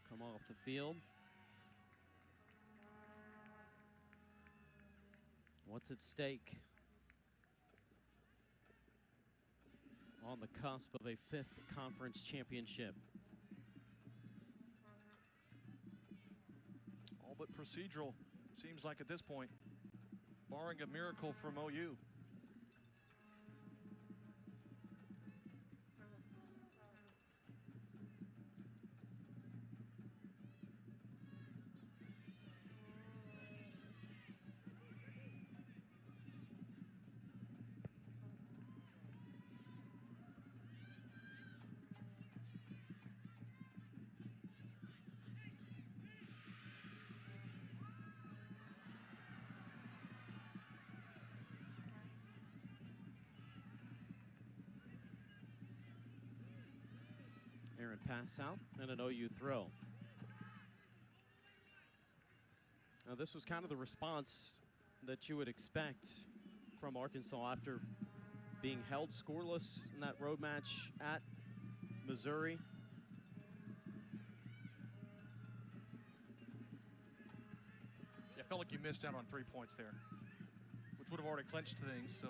S1: come off the field. What's at stake? On the cusp of a 5th conference championship.
S2: All but procedural, seems like at this point, barring a miracle from OU.
S1: Aaron pass out and an OU throw. Now this was kind of the response that you would expect from Arkansas after being held scoreless in that road match at Missouri.
S2: Yeah, I felt like you missed out on 3 points there, which would have already clinched things, so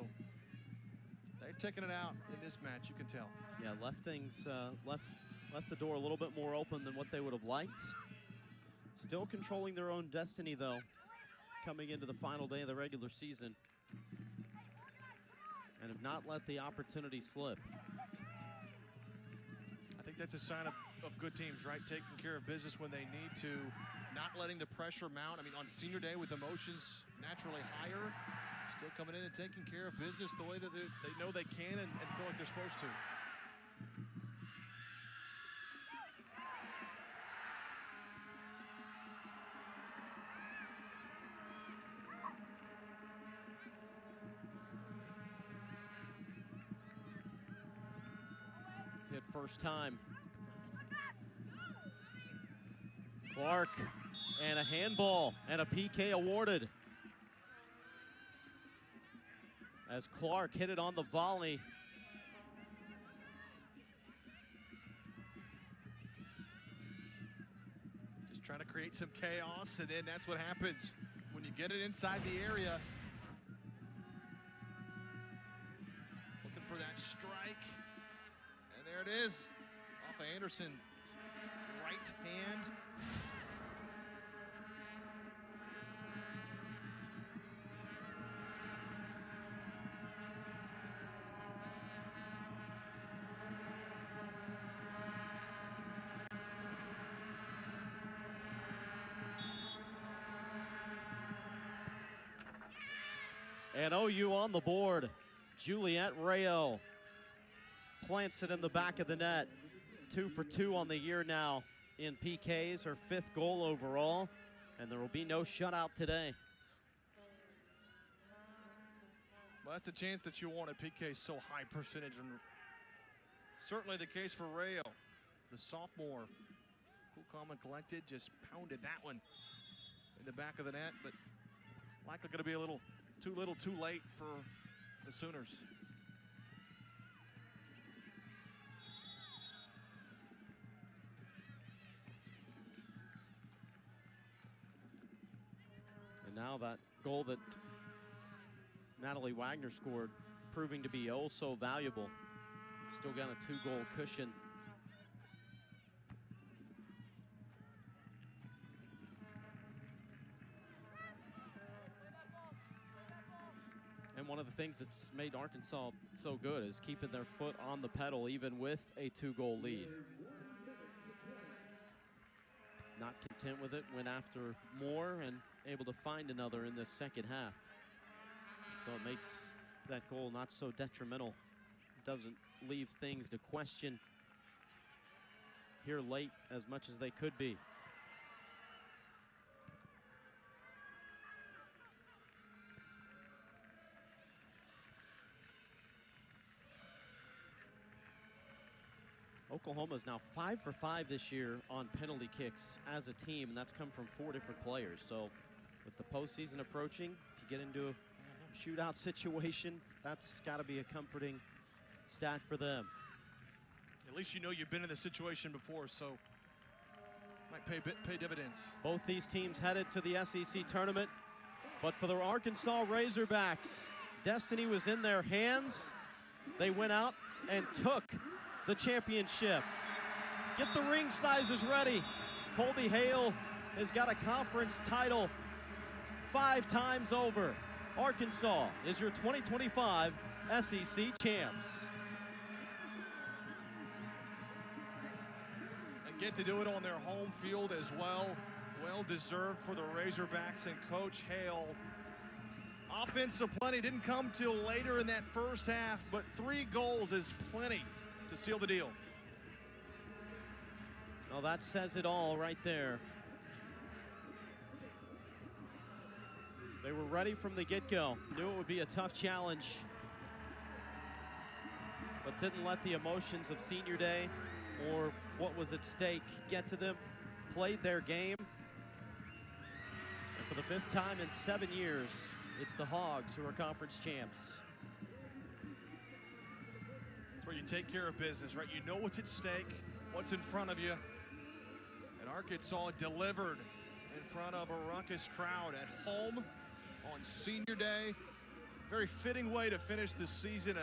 S2: they're taking it out in this match, you can tell.
S1: Yeah, left things, left the door a little bit more open than what they would have liked. Still controlling their own destiny, though, coming into the final day of the regular season. And have not let the opportunity slip.
S2: I think that's a sign of good teams, right? Taking care of business when they need to, not letting the pressure mount. I mean, on senior day with emotions naturally higher, still coming in and taking care of business the way that they know they can and feel like they're supposed to.
S1: Hit first time. Clark and a handball and a PK awarded. As Clark hit it on the volley.
S2: trying to create some chaos, and then that's what happens when you get it inside the area. Looking for that strike, and there it is, off of Anderson, right hand.
S1: And OU on the board. Juliet Rayo plants it in the back of the net. 2 for 2 on the year now in PKs, her 5th goal overall, and there will be no shutout today.
S2: Well, that's the chance that you want at PK, so high percentage, and certainly the case for Rayo. The sophomore, cool, calm, and collected, just pounded that one in the back of the net, but likely going to be a little too late for the Sooners.
S1: And now that goal that Natalie Wagner scored, proving to be oh so valuable. Still got a 2-goal cushion. And one of the things that's made Arkansas so good is keeping their foot on the pedal even with a 2-goal lead. Not content with it, went after more and able to find another in the second half. So it makes that goal not so detrimental. It doesn't leave things to question here late as much as they could be. Oklahoma is now 5 for 5 this year on penalty kicks as a team, and that's come from 4 different players. So with the postseason approaching, if you get into a shootout situation, that's got to be a comforting stat for them.
S2: At least you know you've been in the situation before, so might pay dividends.
S1: Both these teams headed to the SEC tournament, but for the Arkansas Razorbacks, destiny was in their hands. They went out and took the championship. Get the ring sizes ready. Colby Hale has got a conference title 5 times over. Arkansas is your 2025 SEC champs.
S2: And get to do it on their home field as well. Well deserved for the Razorbacks and Coach Hale. Offensive plenty didn't come till later in that first half, but 3 goals is plenty to seal the deal.
S1: Well, that says it all right there. They were ready from the get-go. Knew it would be a tough challenge, but didn't let the emotions of senior day or what was at stake get to them. Played their game. And for the 5th time in 7 years, it's the Hogs who are conference champs.
S2: Where you take care of business, right? You know what's at stake, what's in front of you. And Arkansas delivered in front of a ruckus crowd at home on senior day. Very fitting way to finish the season.